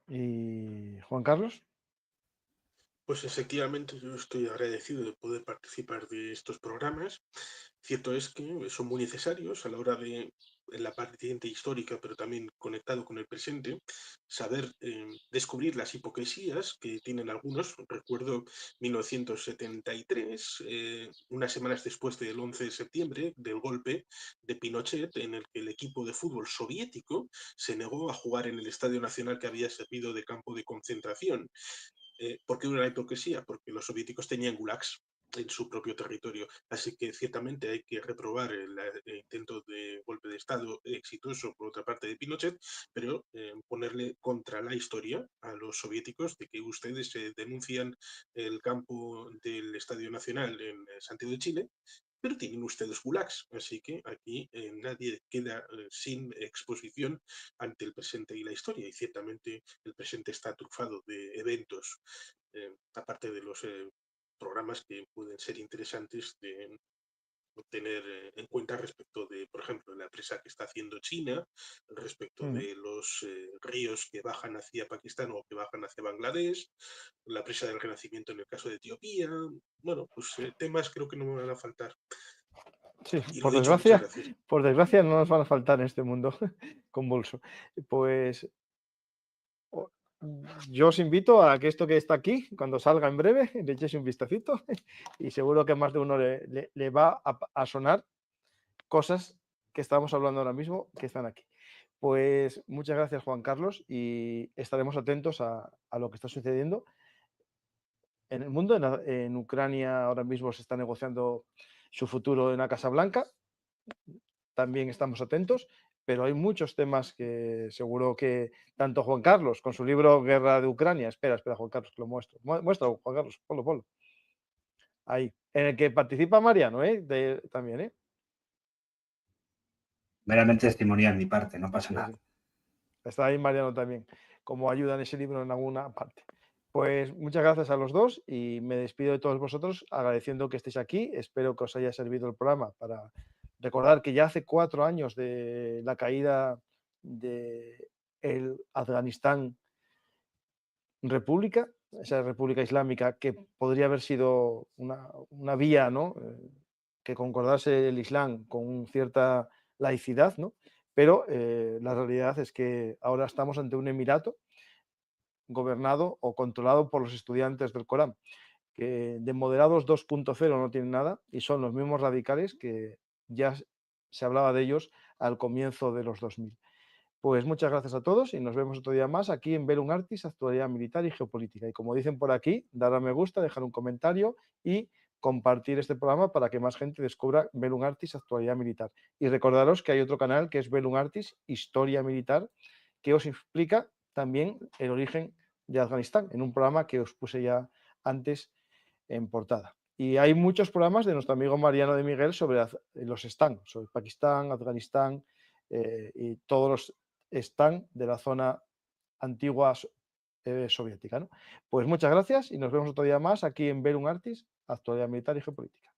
¿Y Juan Carlos? Pues efectivamente yo estoy agradecido de poder participar de estos programas. Cierto es que son muy necesarios a la hora de, en la parte histórica, pero también conectado con el presente, saber descubrir las hipocresías que tienen algunos. Recuerdo 1973, unas semanas después del 11 de septiembre, del golpe de Pinochet, en el que el equipo de fútbol soviético se negó a jugar en el Estadio Nacional que había servido de campo de concentración. ¿Por qué una hipocresía? Porque los soviéticos tenían gulags en su propio territorio. Así que ciertamente hay que reprobar el intento de golpe de Estado exitoso por otra parte de Pinochet, pero ponerle contra la historia a los soviéticos de que ustedes denuncian el campo del Estadio Nacional en Santiago de Chile, pero tienen ustedes gulags, así que aquí nadie queda sin exposición ante el presente y la historia, y ciertamente el presente está trufado de eventos, aparte de los programas que pueden ser interesantes de tener en cuenta respecto de, por ejemplo, la presa que está haciendo China, respecto de los ríos que bajan hacia Pakistán o que bajan hacia Bangladesh, la presa del Renacimiento en el caso de Etiopía. Bueno, pues temas creo que no me van a faltar. Sí, Y lo dicho, muchas gracias. por desgracia no nos van a faltar en este mundo convulso. Pues yo os invito a que esto que está aquí, cuando salga en breve, le echéis un vistacito y seguro que a más de uno le va a sonar cosas que estamos hablando ahora mismo que están aquí. Pues muchas gracias, Juan Carlos, y estaremos atentos a lo que está sucediendo en el mundo. En Ucrania ahora mismo se está negociando su futuro en la Casa Blanca. También estamos atentos, pero hay muchos temas que seguro que tanto Juan Carlos, con su libro Guerra de Ucrania, espera, Juan Carlos, que lo muestro. Muestra, Juan Carlos, ponlo. Ahí, en el que participa Mariano, también, ¿eh? Meramente testimonial mi parte, no pasa nada. Sí. Está ahí Mariano también, como ayuda en ese libro en alguna parte. Pues muchas gracias a los dos y me despido de todos vosotros agradeciendo que estéis aquí. Espero que os haya servido el programa para recordar que ya hace 4 años de la caída de el Afganistán República, esa República Islámica que podría haber sido una vía, ¿no? Que concordase el Islam con cierta laicidad, ¿no? Pero la realidad es que ahora estamos ante un emirato gobernado o controlado por los estudiantes del Corán, que de moderados 2.0 no tienen nada y son los mismos radicales que ya se hablaba de ellos al comienzo de los 2000. Pues muchas gracias a todos y nos vemos otro día más aquí en Velum Artis, Actualidad Militar y Geopolítica. Y como dicen por aquí, dar a me gusta, dejar un comentario y compartir este programa para que más gente descubra Velum Artis, Actualidad Militar. Y recordaros que hay otro canal que es Velum Artis, Historia Militar, que os explica también el origen de Afganistán, en un programa que os puse ya antes en portada. Y hay muchos programas de nuestro amigo Mariano de Miguel sobre los Stán, sobre Pakistán, Afganistán y todos los Stán de la zona antigua soviética, ¿no? Pues muchas gracias y nos vemos otro día más aquí en Velum Artis, Actualidad Militar y Geopolítica.